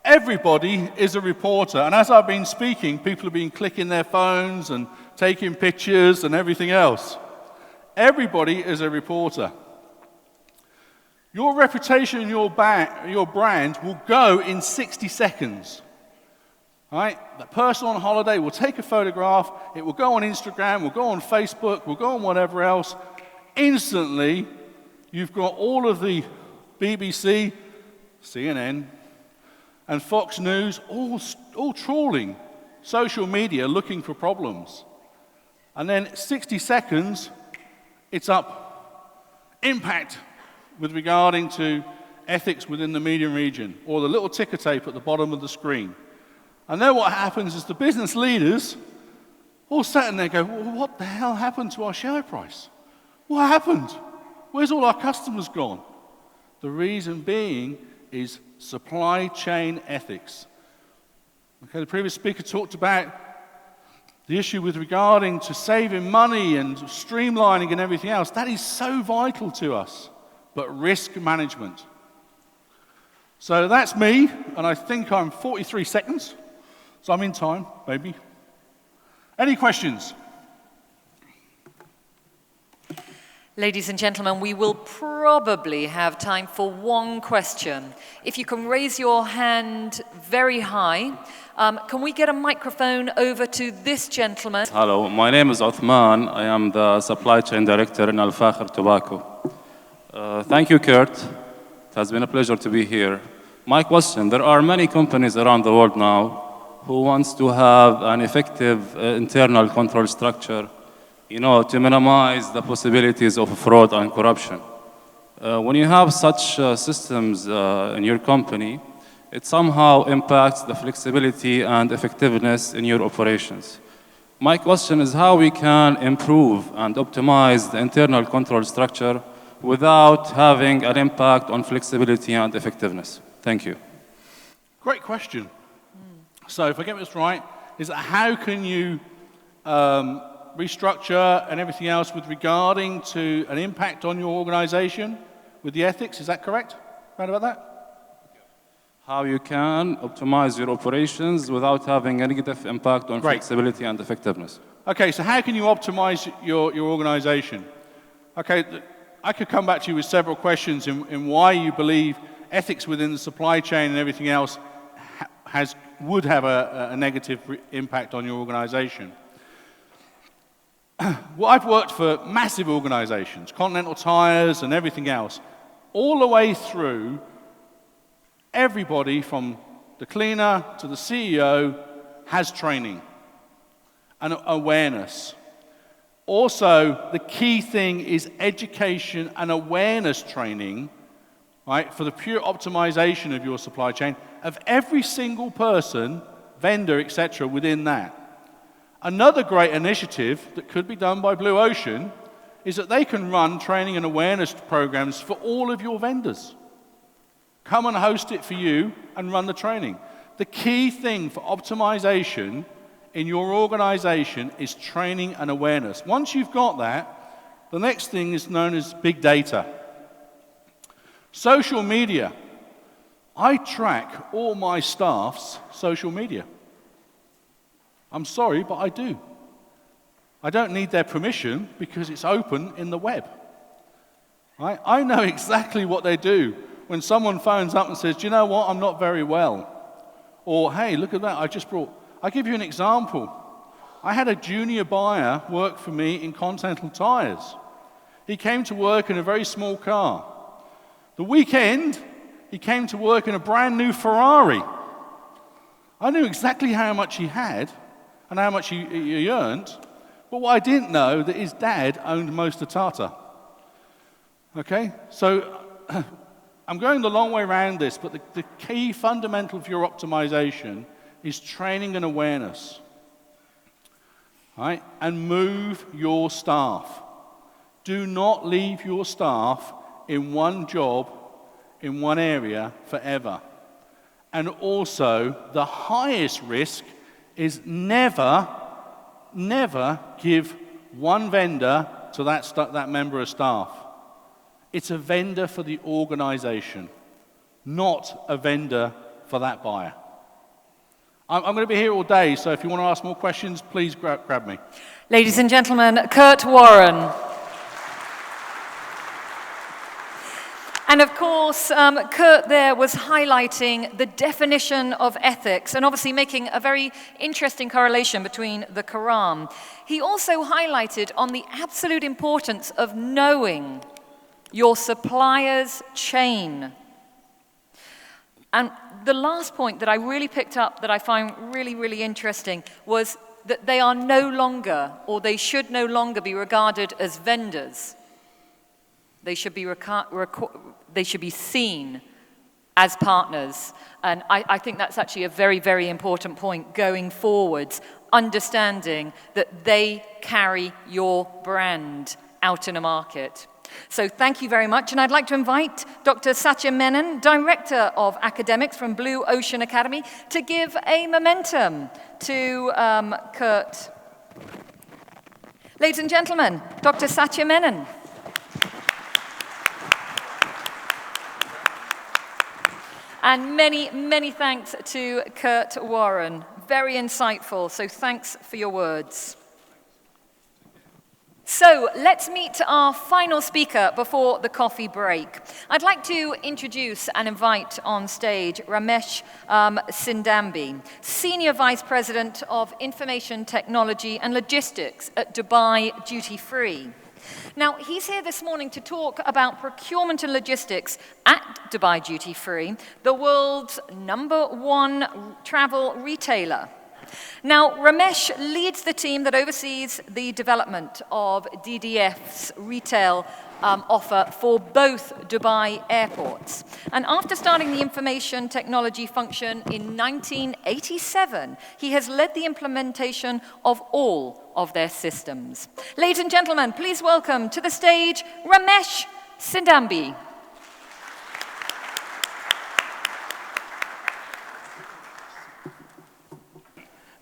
everybody is a reporter. And as I've been speaking, people have been clicking their phones and taking pictures and everything else. Everybody is a reporter. Your reputation and your brand will go in 60 seconds. Right? The person on holiday will take a photograph, it will go on Instagram, will go on Facebook, will go on whatever else. Instantly, you've got all of the BBC, CNN, and Fox News all trawling social media looking for problems. And then 60 seconds, it's up. Impact with regarding to ethics within the media region, or the little ticker tape at the bottom of the screen. And then what happens is the business leaders all sat in there and go, well, what the hell happened to our share price? What happened? Where's all our customers gone? The reason being is supply chain ethics. Okay, the previous speaker talked about the issue with regarding to saving money and streamlining and everything else. That is so vital to us. But risk management. So that's me, and I think I'm 43 seconds. So I'm in time, maybe. Any questions? Ladies and gentlemen, we will probably have time for one question. If you can raise your hand very high, can we get a microphone over to this gentleman? Hello, my name is Othman. I am the supply chain director in Al Fakhr Tobacco. Thank you, Kurt. It has been a pleasure to be here. My question, there are many companies around the world now who wants to have an effective internal control structure, to minimize the possibilities of fraud and corruption. When you have such systems in your company, it somehow impacts the flexibility and effectiveness in your operations. My question is how we can improve and optimize the internal control structure without having an impact on flexibility and effectiveness. Thank you. Great question. So if I get this right, is that how can you restructure and everything else with regarding to an impact on your organization with the ethics? Is that correct? Right about that? How you can optimize your operations without having a negative impact on flexibility and effectiveness. Okay, so how can you optimize your organization? Okay, I could come back to you with several questions in why you believe ethics within the supply chain and everything else would have a negative impact on your organization. Well, I've worked for massive organizations, Continental Tires and everything else, all the way through. Everybody from the cleaner to the CEO has training and awareness. Also, the key thing is education and awareness training, right, for the pure optimization of your supply chain of every single person, vendor, etc., within that. Another great initiative that could be done by Blue Ocean is that they can run training and awareness programs for all of your vendors. Come and host it for you and run the training. The key thing for optimization in your organization is training and awareness. Once you've got that, the next thing is known as big data. Social media. I track all my staff's social media. I'm sorry, but I do. I don't need their permission because it's open in the web. Right? I know exactly what they do. When someone phones up and says, do you know what, I'm not very well. Or, hey, look at that, I'll give you an example. I had a junior buyer work for me in Continental Tires. He came to work in a very small car. The weekend, he came to work in a brand new Ferrari. I knew exactly how much he had and how much he earned, but what I didn't know that his dad owned most of Tata. Okay, so I'm going the long way around this, but the key fundamental of your optimization is training and awareness. Right? And move your staff. Do not leave your staff in one job, in one area, forever. And also, the highest risk is never give one vendor to that member of staff. It's a vendor for the organization, not a vendor for that buyer. I'm going to be here all day, so if you want to ask more questions, please grab me. Ladies and gentlemen, Kurt Warren. And of course, Kurt there was highlighting the definition of ethics and obviously making a very interesting correlation between the Quran. He also highlighted on the absolute importance of knowing your supplier's chain. And the last point that I really picked up that I find really, really interesting was that they are no longer, or they should no longer be regarded as vendors. They should be seen as partners. And I think that's actually a very, very important point going forwards, understanding that they carry your brand out in a market. So thank you very much. And I'd like to invite Dr. Satya Menon, Director of Academics from Blue Ocean Academy, to give a momentum to Kurt. Ladies and gentlemen, Dr. Satya Menon. And many, many thanks to Kurt Warren. Very insightful, so thanks for your words. So let's meet our final speaker before the coffee break. I'd like to introduce and invite on stage Ramesh Sindambi, Senior Vice President of Information Technology and Logistics at Dubai Duty Free. Now, he's here this morning to talk about procurement and logistics at Dubai Duty Free, the world's #1 travel retailer. Now, Ramesh leads the team that oversees the development of DDF's retail offer for both Dubai airports. And after starting the information technology function in 1987, he has led the implementation of all of their systems. Ladies and gentlemen, please welcome to the stage Ramesh Sindambi.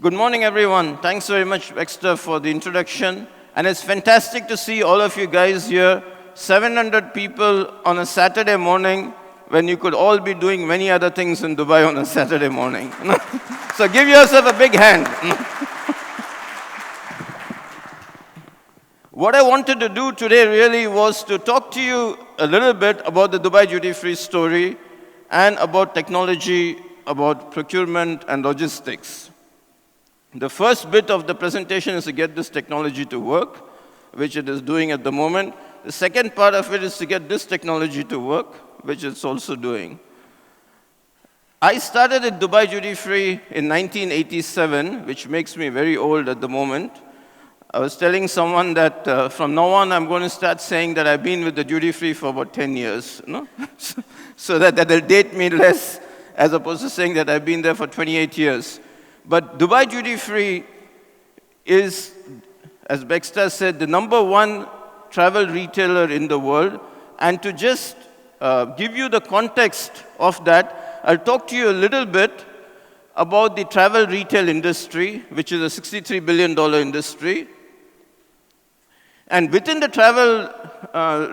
Good morning, everyone. Thanks very much, Baxter, for the introduction. And it's fantastic to see all of you guys here. 700 people on a Saturday morning when you could all be doing many other things in Dubai on a Saturday morning. So give yourself a big hand. What I wanted to do today really was to talk to you a little bit about the Dubai Duty Free story and about technology, about procurement and logistics. The first bit of the presentation is to get this technology to work, which it is doing at the moment. The second part of it is to get this technology to work, which it's also doing. I started at Dubai Duty Free in 1987, which makes me very old at the moment. I was telling someone that from now on, I'm going to start saying that I've been with the Duty Free for about 10 years, no? So that they'll date me less, as opposed to saying that I've been there for 28 years. But Dubai Duty Free is, as Baxter said, the #1 travel retailer in the world. And to just give you the context of that, I'll talk to you a little bit about the travel retail industry, which is a $63 billion industry. And within the travel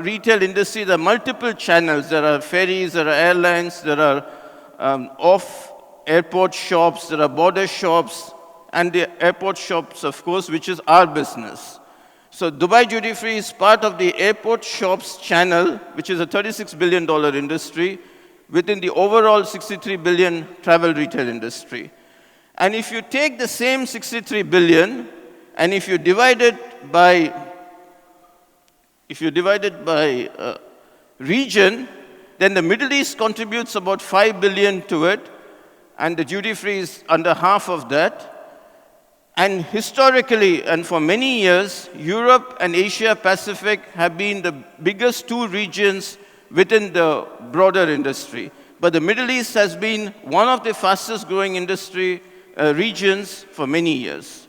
retail industry, there are multiple channels. There are ferries, there are airlines, there are off-airport shops, there are border shops, and the airport shops, of course, which is our business. So Dubai Duty Free is part of the airport shops channel, which is a $36 billion industry within the overall $63 billion travel retail industry. And if you take the same $63 billion, and if you divide it by region, then the Middle East contributes about $5 billion to it, and the duty free is under half of that. And historically, and for many years, Europe and Asia Pacific have been the biggest two regions within the broader industry. But the Middle East has been one of the fastest growing industry regions for many years.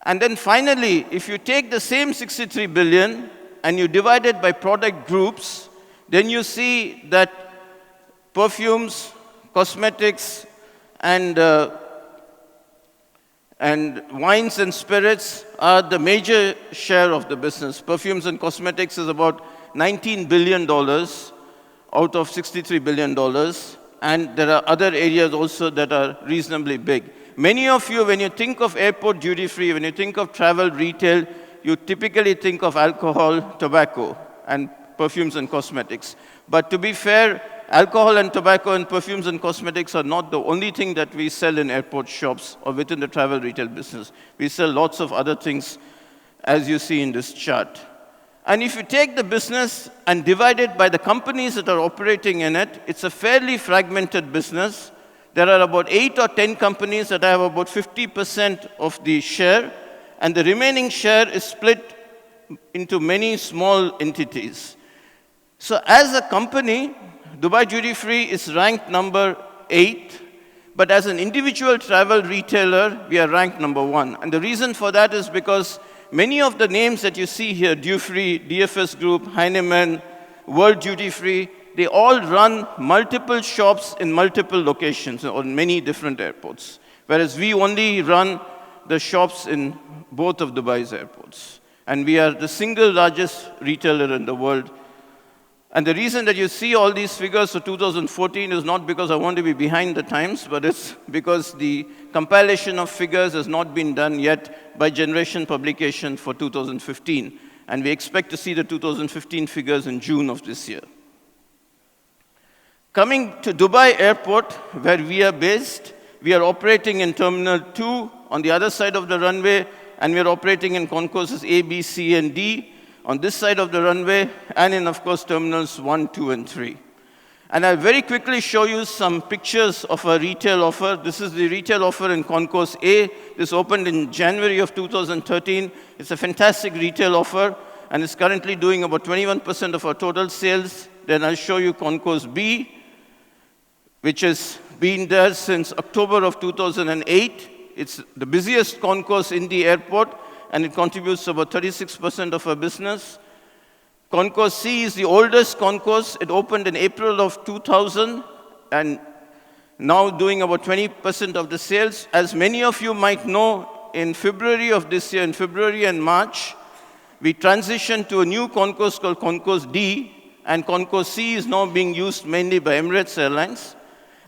And then finally, if you take the same 63 billion and you divide it by product groups, then you see that perfumes, cosmetics, and wines and spirits are the major share of the business. Perfumes and cosmetics is about $19 billion out of $63 billion. And there are other areas also that are reasonably big. Many of you, when you think of airport duty-free, when you think of travel retail, you typically think of alcohol, tobacco, and perfumes and cosmetics. But to be fair, alcohol and tobacco and perfumes and cosmetics are not the only thing that we sell in airport shops or within the travel retail business. We sell lots of other things, as you see in this chart. And if you take the business and divide it by the companies that are operating in it, it's a fairly fragmented business. There are about 8 or 10 companies that have about 50% of the share, and the remaining share is split into many small entities. So as a company, Dubai Duty Free is ranked number 8, but as an individual travel retailer, we are ranked number 1. And the reason for that is because many of the names that you see here, Dufree, DFS Group, Heinemann, World Duty Free, they all run multiple shops in multiple locations on many different airports, whereas we only run the shops in both of Dubai's airports. And we are the single largest retailer in the world. And the reason that you see all these figures for 2014 is not because I want to be behind the times, but it's because the compilation of figures has not been done yet by Generation Publication for 2015. And we expect to see the 2015 figures in June of this year. Coming to Dubai Airport, where we are based, we are operating in Terminal 2 on the other side of the runway, and we are operating in concourses A, B, C, and D on this side of the runway, and in, of course, Terminals 1, 2, and 3. And I'll very quickly show you some pictures of a retail offer. This is the retail offer in Concourse A. This opened in January of 2013. It's a fantastic retail offer, and it's currently doing about 21% of our total sales. Then I'll show you Concourse B, which has been there since October of 2008. It's the busiest concourse in the airport, and it contributes to about 36% of our business. Concourse C is the oldest concourse. It opened in April of 2000, and now doing about 20% of the sales. As many of you might know, in February of this year, in February and March, we transitioned to a new concourse called Concourse D, and Concourse C is now being used mainly by Emirates Airlines.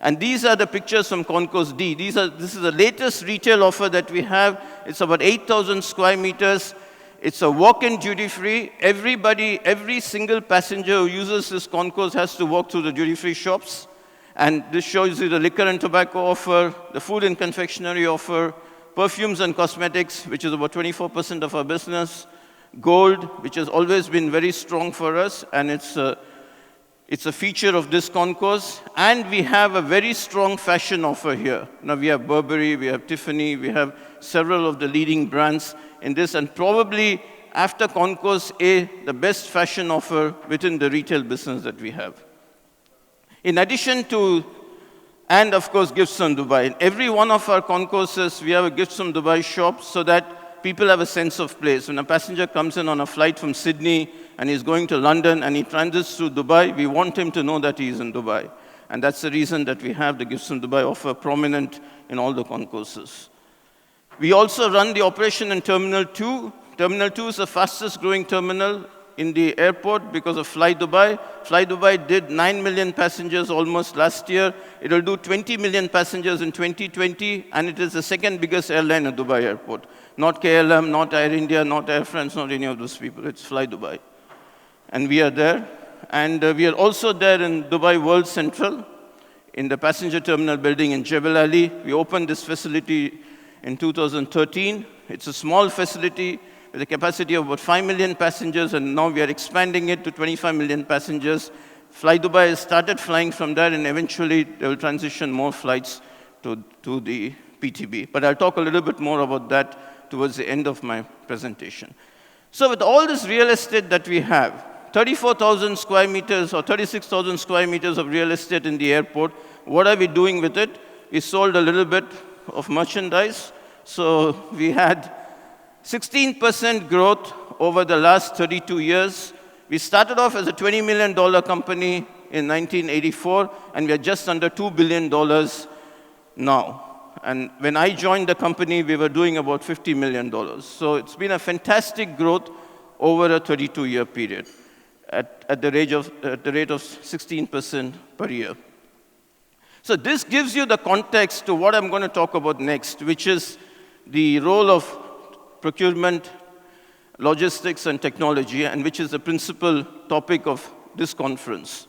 And these are the pictures from Concourse D. This is the latest retail offer that we have. It's about 8,000 square meters. It's a walk-in duty-free. Every single passenger who uses this concourse has to walk through the duty-free shops. And this shows you the liquor and tobacco offer, the food and confectionery offer, perfumes and cosmetics, which is about 24% of our business, gold, which has always been very strong for us, and it's a feature of this concourse. And we have a very strong fashion offer here. Now we have Burberry, we have Tiffany, we have several of the leading brands in this, and probably after Concourse A, the best fashion offer within the retail business that we have. In addition to, and of course, Gifts from Dubai. In every one of our concourses, we have a Gifts from Dubai shop so that people have a sense of place. When a passenger comes in on a flight from Sydney and he's going to London and he transits through Dubai, we want him to know that he is in Dubai. And that's the reason that we have the Gifts from Dubai offer prominent in all the concourses. We also run the operation in Terminal 2. Terminal 2 is the fastest growing terminal in the airport because of Fly Dubai. Fly Dubai did 9 million passengers almost last year. It will do 20 million passengers in 2020, and it is the second biggest airline at Dubai airport. Not KLM, not Air India, not Air France, not any of those people. It's Fly Dubai. And we are there. And we are also there in Dubai World Central, in the passenger terminal building in Jebel Ali. We opened this facility in 2013. It's a small facility with a capacity of about 5 million passengers, and now we are expanding it to 25 million passengers. Fly Dubai has started flying from there, and eventually they will transition more flights to the PTB. But I'll talk a little bit more about that towards the end of my presentation. So with all this real estate that we have, 34,000 square meters or 36,000 square meters of real estate in the airport, what are we doing with it? We sold a little bit of merchandise. So we had 16% growth over the last 32 years. We started off as a $20 million company in 1984, and we are just under $2 billion now. And when I joined the company, we were doing about $50 million. So it's been a fantastic growth over a 32-year period at the rate of 16% per year. So this gives you the context to what I'm going to talk about next, which is the role of procurement, logistics, and technology, and which is the principal topic of this conference.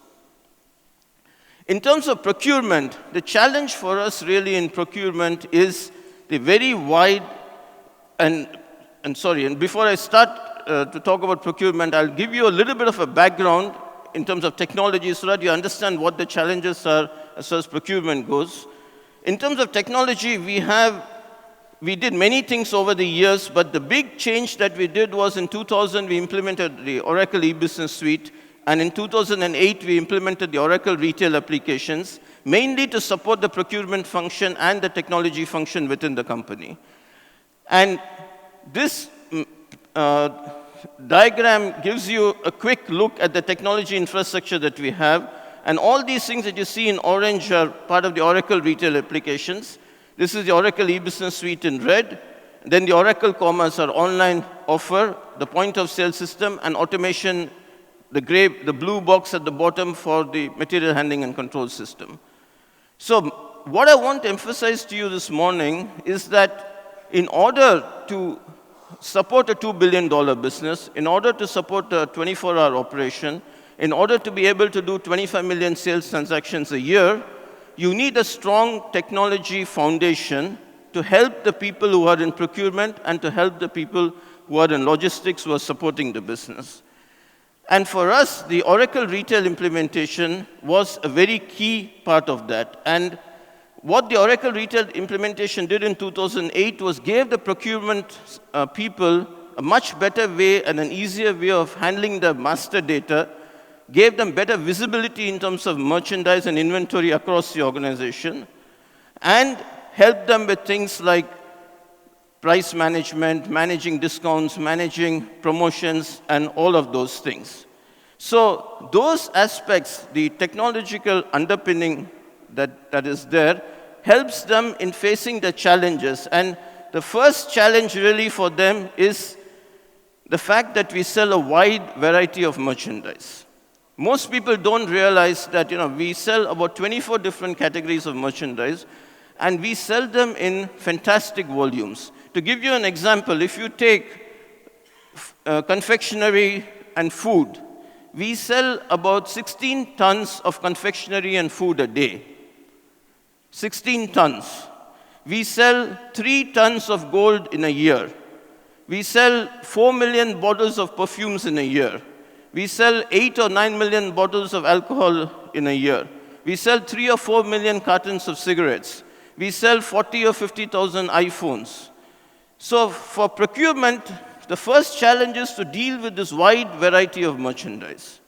In terms of procurement, the challenge for us really in procurement is the very wide, and before I start to talk about procurement, I'll give you a little bit of a background in terms of technology so that you understand what the challenges are as far as procurement goes. In terms of technology, we did many things over the years, but the big change that we did was in 2000, we implemented the Oracle E-Business Suite, and in 2008, we implemented the Oracle Retail applications, mainly to support the procurement function and the technology function within the company. And this diagram gives you a quick look at the technology infrastructure that we have. And all these things that you see in orange are part of the Oracle Retail applications. This is the Oracle E-Business Suite in red. Then the Oracle Commerce, our online offer, the point-of-sale system, and automation, the blue box at the bottom for the material handling and control system. So what I want to emphasize to you this morning is that in order to support a $2 billion business, in order to support a 24-hour operation, in order to be able to do 25 million sales transactions a year, you need a strong technology foundation to help the people who are in procurement and to help the people who are in logistics who are supporting the business. And for us, the Oracle Retail implementation was a very key part of that. And what the Oracle Retail implementation did in 2008 was gave the procurement people a much better way and an easier way of handling the master data, gave them better visibility in terms of merchandise and inventory across the organization, and helped them with things like price management, managing discounts, managing promotions, and all of those things. So those aspects, the technological underpinning that is there, helps them in facing the challenges. And the first challenge really for them is the fact that we sell a wide variety of merchandise. Most people don't realize that we sell about 24 different categories of merchandise, and we sell them in fantastic volumes. To give you an example, if you take confectionery and food, we sell about 16 tons of confectionery and food a day. 16 tons. We sell 3 tons of gold in a year. We sell 4 million bottles of perfumes in a year. We sell 8 or 9 million bottles of alcohol in a year. We sell 3 or 4 million cartons of cigarettes. We sell 40 or 50,000 iPhones. So for procurement, the first challenge is to deal with this wide variety of merchandise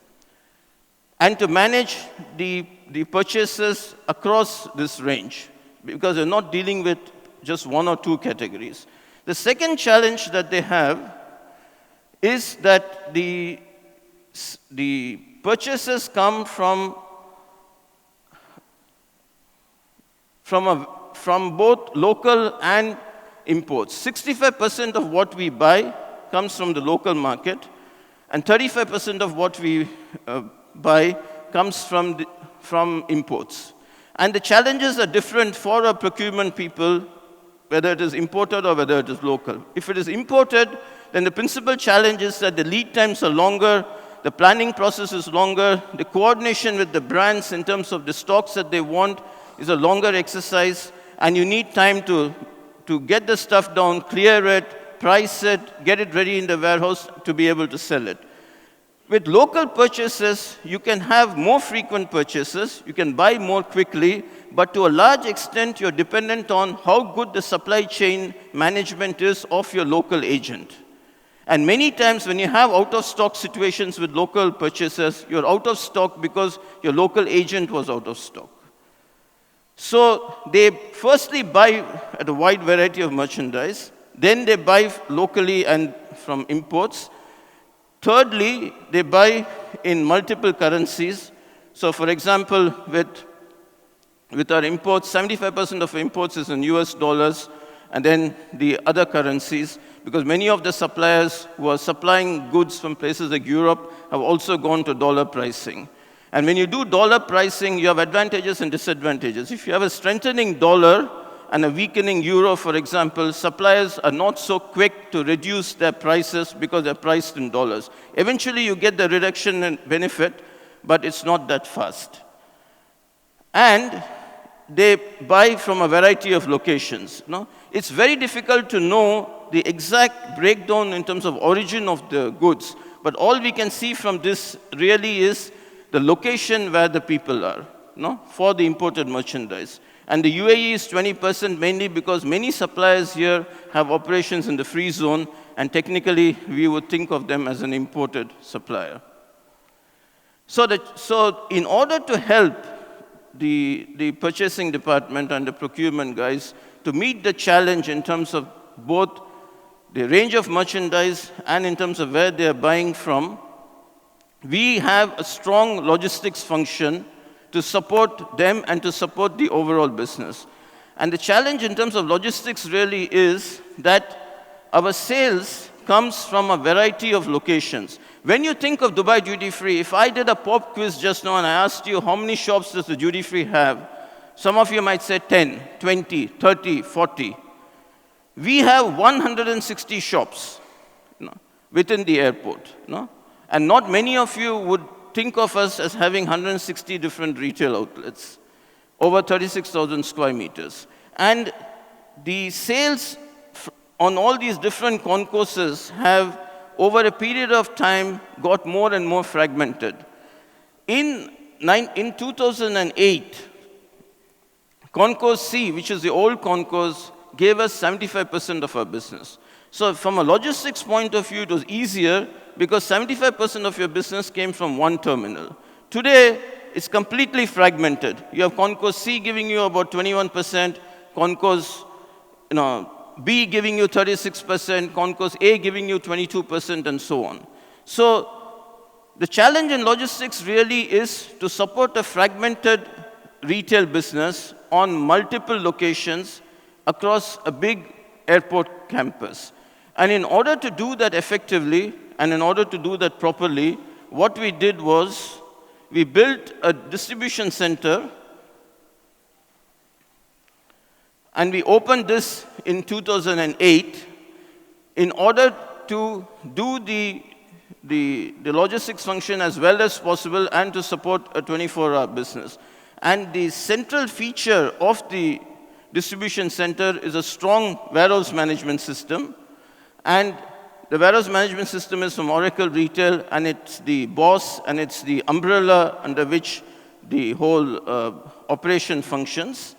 and to manage the purchases across this range, because they're not dealing with just 1 or 2 categories. The second challenge that they have is that the purchases come from both local and imports. 65% of what we buy comes from the local market, and 35% of what we buy comes from imports. And the challenges are different for our procurement people, whether it is imported or whether it is local. If it is imported, then the principal challenge is that the lead times are longer, the planning process is longer, the coordination with the brands in terms of the stocks that they want is a longer exercise, and you need time to get the stuff down, clear it, price it, get it ready in the warehouse to be able to sell it. With local purchases, you can have more frequent purchases, you can buy more quickly, but to a large extent, you're dependent on how good the supply chain management is of your local agent. And many times when you have out-of-stock situations with local purchases, you're out of stock because your local agent was out of stock. So they firstly buy at a wide variety of merchandise, then they buy locally and from imports. Thirdly, they buy in multiple currencies. So for example, with our imports, 75% of imports is in US dollars, and then the other currencies, because many of the suppliers who are supplying goods from places like Europe have also gone to dollar pricing. And when you do dollar pricing, you have advantages and disadvantages. If you have a strengthening dollar and a weakening euro, for example, suppliers are not so quick to reduce their prices because they're priced in dollars. Eventually, you get the reduction in benefit, but it's not that fast. And they buy from a variety of locations. No? It's very difficult to know the exact breakdown in terms of origin of the goods, but all we can see from this really is the location where the people are, no? For the imported merchandise. And the UAE is 20% mainly because many suppliers here have operations in the free zone, and technically we would think of them as an imported supplier. So in order to help the purchasing department and the procurement guys to meet the challenge in terms of both the range of merchandise and in terms of where they're buying from, we have a strong logistics function to support them and to support the overall business. And the challenge in terms of logistics really is that our sales comes from a variety of locations. When you think of Dubai Duty Free, if I did a pop quiz just now and I asked you how many shops does the Duty Free have, some of you might say 10, 20, 30, 40. We have 160 shops, within the airport. And not many of you would think of us as having 160 different retail outlets, over 36,000 square meters. And the sales on all these different concourses have, over a period of time, got more and more fragmented. In 2008, Concourse C, which is the old concourse, gave us 75% of our business. So from a logistics point of view, it was easier because 75% of your business came from one terminal. Today, it's completely fragmented. You have Concourse C giving you about 21%, Concourse B giving you 36%, Concourse A giving you 22%, and so on. So the challenge in logistics really is to support a fragmented retail business on multiple locations across a big airport campus. And in order to do that effectively, and in order to do that properly, what we did was we built a distribution center, and we opened this in 2008 in order to do the logistics function as well as possible and to support a 24-hour business. And the central feature of the distribution center is a strong warehouse management system. And the warehouse management system is from Oracle Retail, and it's the boss, and it's the umbrella under which the whole operation functions.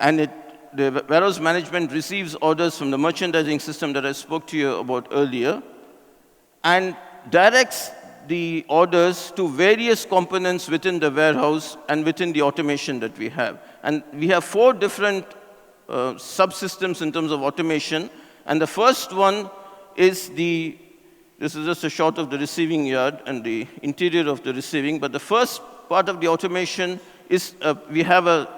And the warehouse management receives orders from the merchandising system that I spoke to you about earlier, and directs the orders to various components within the warehouse and within the automation that we have. And we have 4 different subsystems in terms of automation. And the first one is this is just a shot of the receiving yard and the interior of the receiving. But the first part of the automation is we have a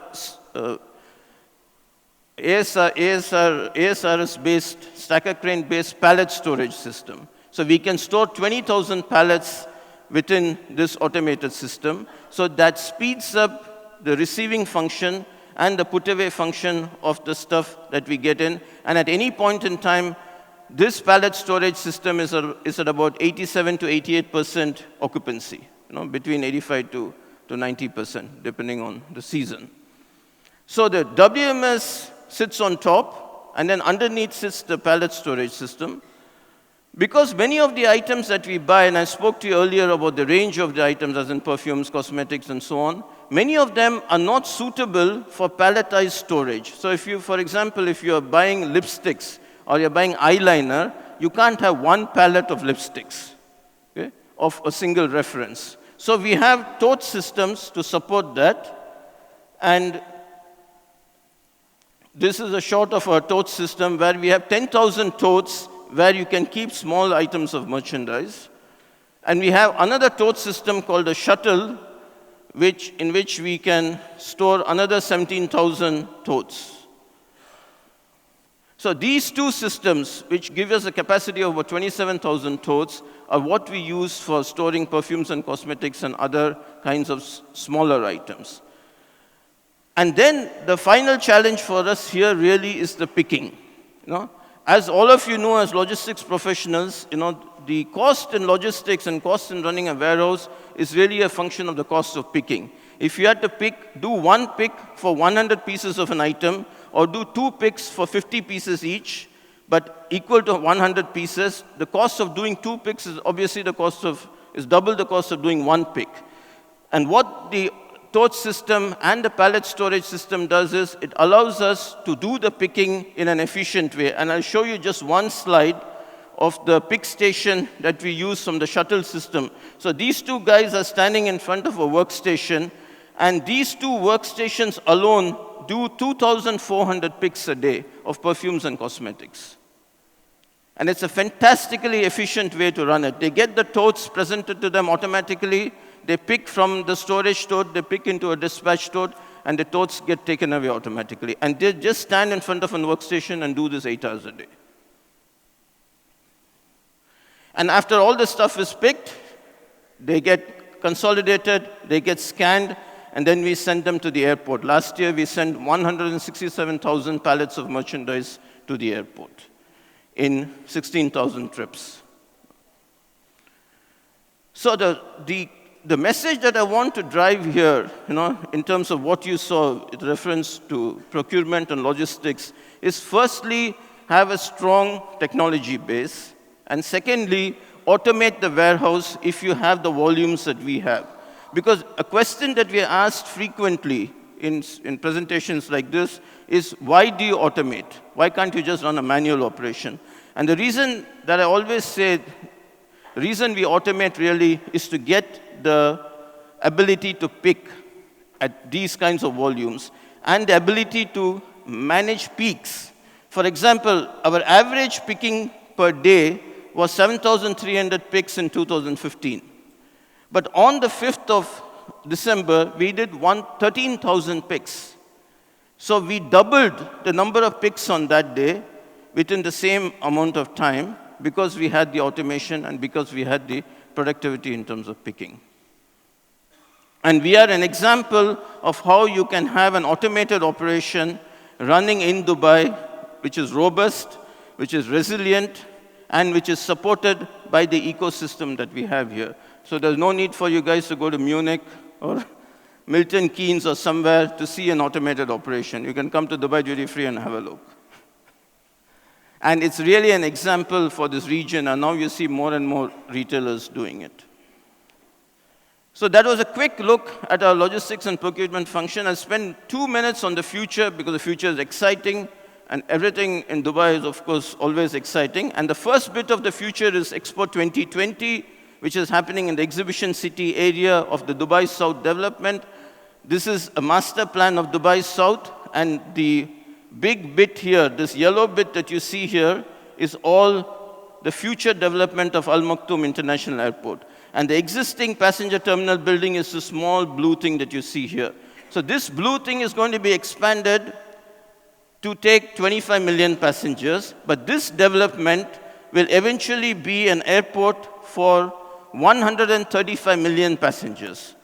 ASRS-based, stacker crane-based pallet storage system. So we can store 20,000 pallets within this automated system. So that speeds up the receiving function and the put-away function of the stuff that we get in. And at any point in time, this pallet storage system is at about 87 to 88% occupancy, between 85 to 90%, depending on the season. So the WMS sits on top, and then underneath sits the pallet storage system. Because many of the items that we buy, and I spoke to you earlier about the range of the items, as in perfumes, cosmetics, and so on, many of them are not suitable for palletized storage. So if you, for example, if you're buying lipsticks or you're buying eyeliner, you can't have one pallet of lipsticks, okay, of a single reference. So we have tote systems to support that. And this is a shot of our tote system where we have 10,000 totes where you can keep small items of merchandise. And we have another tote system called a shuttle, in which we can store another 17,000 totes. So these two systems, which give us a capacity of over 27,000 totes, are what we use for storing perfumes and cosmetics and other kinds of smaller items. And then the final challenge for us here really is the picking. As all of you know, as logistics professionals, the cost in logistics and cost in running a warehouse is really a function of the cost of picking. If you had to do one pick for 100 pieces of an item, or do 2 picks for 50 pieces each, but equal to 100 pieces, the cost of doing 2 picks is obviously is double the cost of doing 1 pick. And what the tote system and the pallet storage system does is it allows us to do the picking in an efficient way. And I'll show you just one slide of the pick station that we use from the shuttle system. So these two guys are standing in front of a workstation, and these two workstations alone do 2,400 picks a day of perfumes and cosmetics. And it's a fantastically efficient way to run it. They get the totes presented to them automatically. They pick from the storage tote, they pick into a dispatch tote, and the totes get taken away automatically. And they just stand in front of a workstation and do this 8 hours a day. And after all the stuff is picked, they get consolidated, they get scanned, and then we send them to the airport. Last year, we sent 167,000 pallets of merchandise to the airport in 16,000 trips. So the message that I want to drive here, in terms of what you saw with reference to procurement and logistics, is firstly, have a strong technology base, and secondly, automate the warehouse if you have the volumes that we have. Because a question that we are asked frequently in presentations like this is, why do you automate? Why can't you just run a manual operation? And the reason that I always say, the reason we automate really is to get the ability to pick at these kinds of volumes and the ability to manage peaks. For example, our average picking per day was 7,300 picks in 2015. But on the 5th of December, we did 13,000 picks. So we doubled the number of picks on that day within the same amount of time because we had the automation and because we had the productivity in terms of picking. And we are an example of how you can have an automated operation running in Dubai, which is robust, which is resilient, and which is supported by the ecosystem that we have here. So there's no need for you guys to go to Munich or Milton Keynes or somewhere to see an automated operation. You can come to Dubai Duty Free and have a look. And it's really an example for this region, and now you see more and more retailers doing it. So that was a quick look at our logistics and procurement function. I'll spend 2 minutes on the future because the future is exciting, and everything in Dubai is, of course, always exciting. And the first bit of the future is Expo 2020, which is happening in the exhibition city area of the Dubai South development. This is a master plan of Dubai South, and the big bit here, this yellow bit that you see here, is all the future development of Al Maktoum International Airport. And the existing passenger terminal building is the small blue thing that you see here. So this blue thing is going to be expanded to take 25 million passengers, but this development will eventually be an airport for 135 million passengers.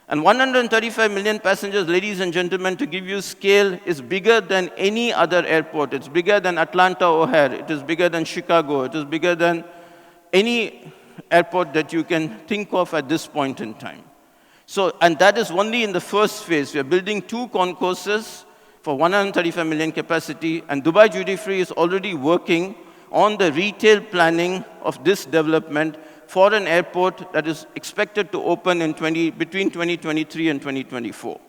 And 135 million passengers, ladies and gentlemen, to give you scale, is bigger than any other airport. It's bigger than Atlanta O'Hare. It is bigger than Chicago. It is bigger than any airport that you can think of at this point in time. So, and that is only in the first phase. We are building 2 concourses for 135 million capacity, and Dubai Duty Free is already working on the retail planning of this development for an airport that is expected to open in between 2023 and 2024.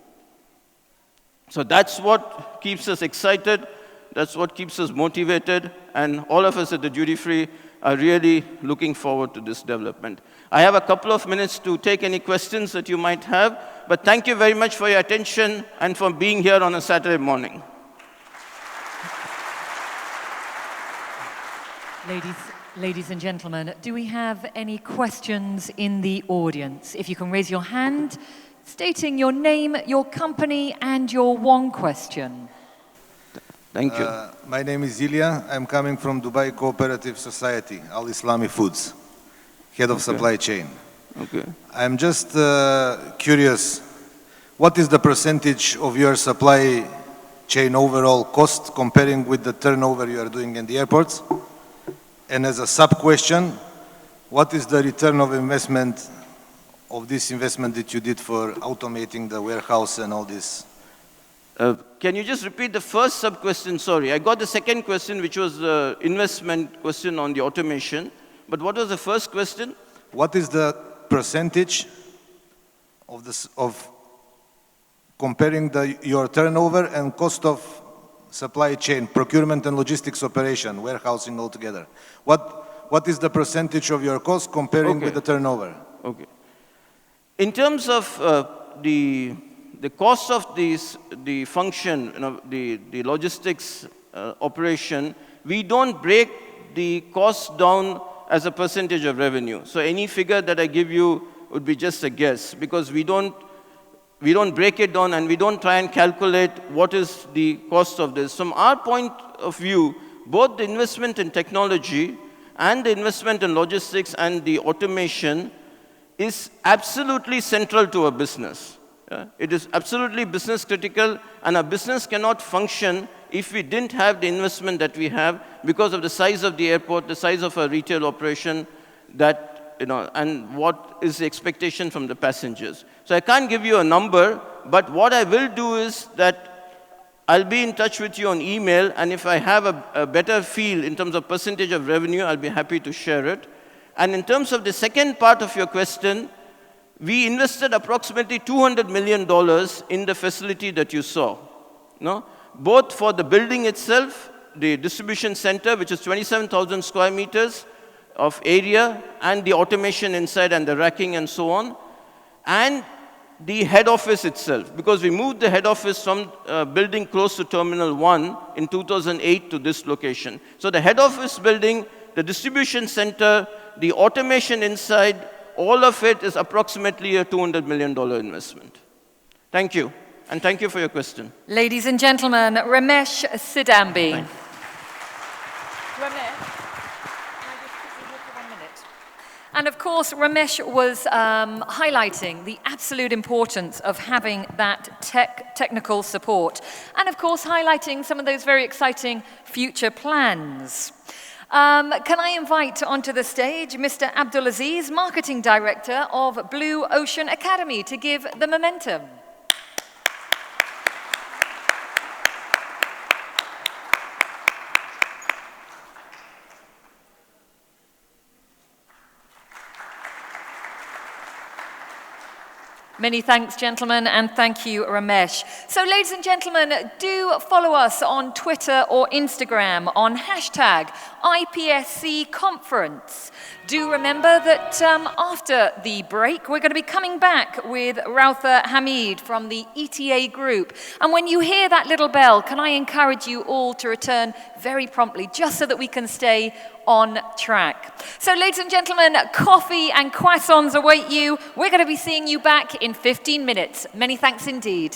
So that's what keeps us excited, that's what keeps us motivated, and all of us at the Duty Free are really looking forward to this development. I have a couple of minutes to take any questions that you might have, but thank you very much for your attention and for being here on a Saturday morning. Ladies and gentlemen, do we have any questions in the audience? If you can raise your hand, stating your name, your company, and your one question. Thank you. My name is Ilya. I'm coming from Dubai Cooperative Society, Al Islami Foods, head of supply chain. Okay. I'm just curious, what is the percentage of your supply chain overall cost comparing with the turnover you are doing in the airports? And as a sub-question, what is the return of investment of this investment that you did for automating the warehouse and all this? Can you just repeat the first sub-question? Sorry, I got the second question, which was the investment question on the automation. But what was the first question? What is the percentage of comparing your turnover and cost of supply chain, procurement and logistics operation, warehousing altogether? What is the percentage of your cost comparing with the turnover? Okay. In terms of the cost of the function, the logistics operation, we don't break the cost down as a percentage of revenue. So any figure that I give you would be just a guess, because we don't break it down and we don't try and calculate what is the cost of this. From our point of view, both the investment in technology and the investment in logistics and the automation is absolutely central to our business. It is absolutely business critical, and our business cannot function if we didn't have the investment that we have because of the size of the airport, the size of our retail operation, and what is the expectation from the passengers. So I can't give you a number, but what I will do is that I'll be in touch with you on email, and if I have a better feel in terms of percentage of revenue, I'll be happy to share it. And in terms of the second part of your question, we invested approximately $200 million in the facility that you saw, both for the building itself, the distribution center, which is 27,000 square meters of area, and the automation inside and the racking and so on, and the head office itself, because we moved the head office from a building close to Terminal 1 in 2008 to this location. So the head office building, the distribution center, the automation inside, all of it is approximately a $200 million investment. Thank you, and thank you for your question. Ladies and gentlemen, Ramesh Sidambi. And of course, Ramesh was highlighting the absolute importance of having that technical support. And of course, highlighting some of those very exciting future plans. Can I invite onto the stage Mr. Abdulaziz, Marketing Director of Blue Ocean Academy, to give the momentum. Many thanks, gentlemen, and thank you, Ramesh. So, ladies and gentlemen, do follow us on Twitter or Instagram on hashtag IPSC Conference. Do remember that after the break, we're going to be coming back with Rautha Hamid from the ETA group. And when you hear that little bell, can I encourage you all to return very promptly, just so that we can stay on track. So, ladies and gentlemen, coffee and croissants await you. We're going to be seeing you back in 15 minutes. Many thanks indeed.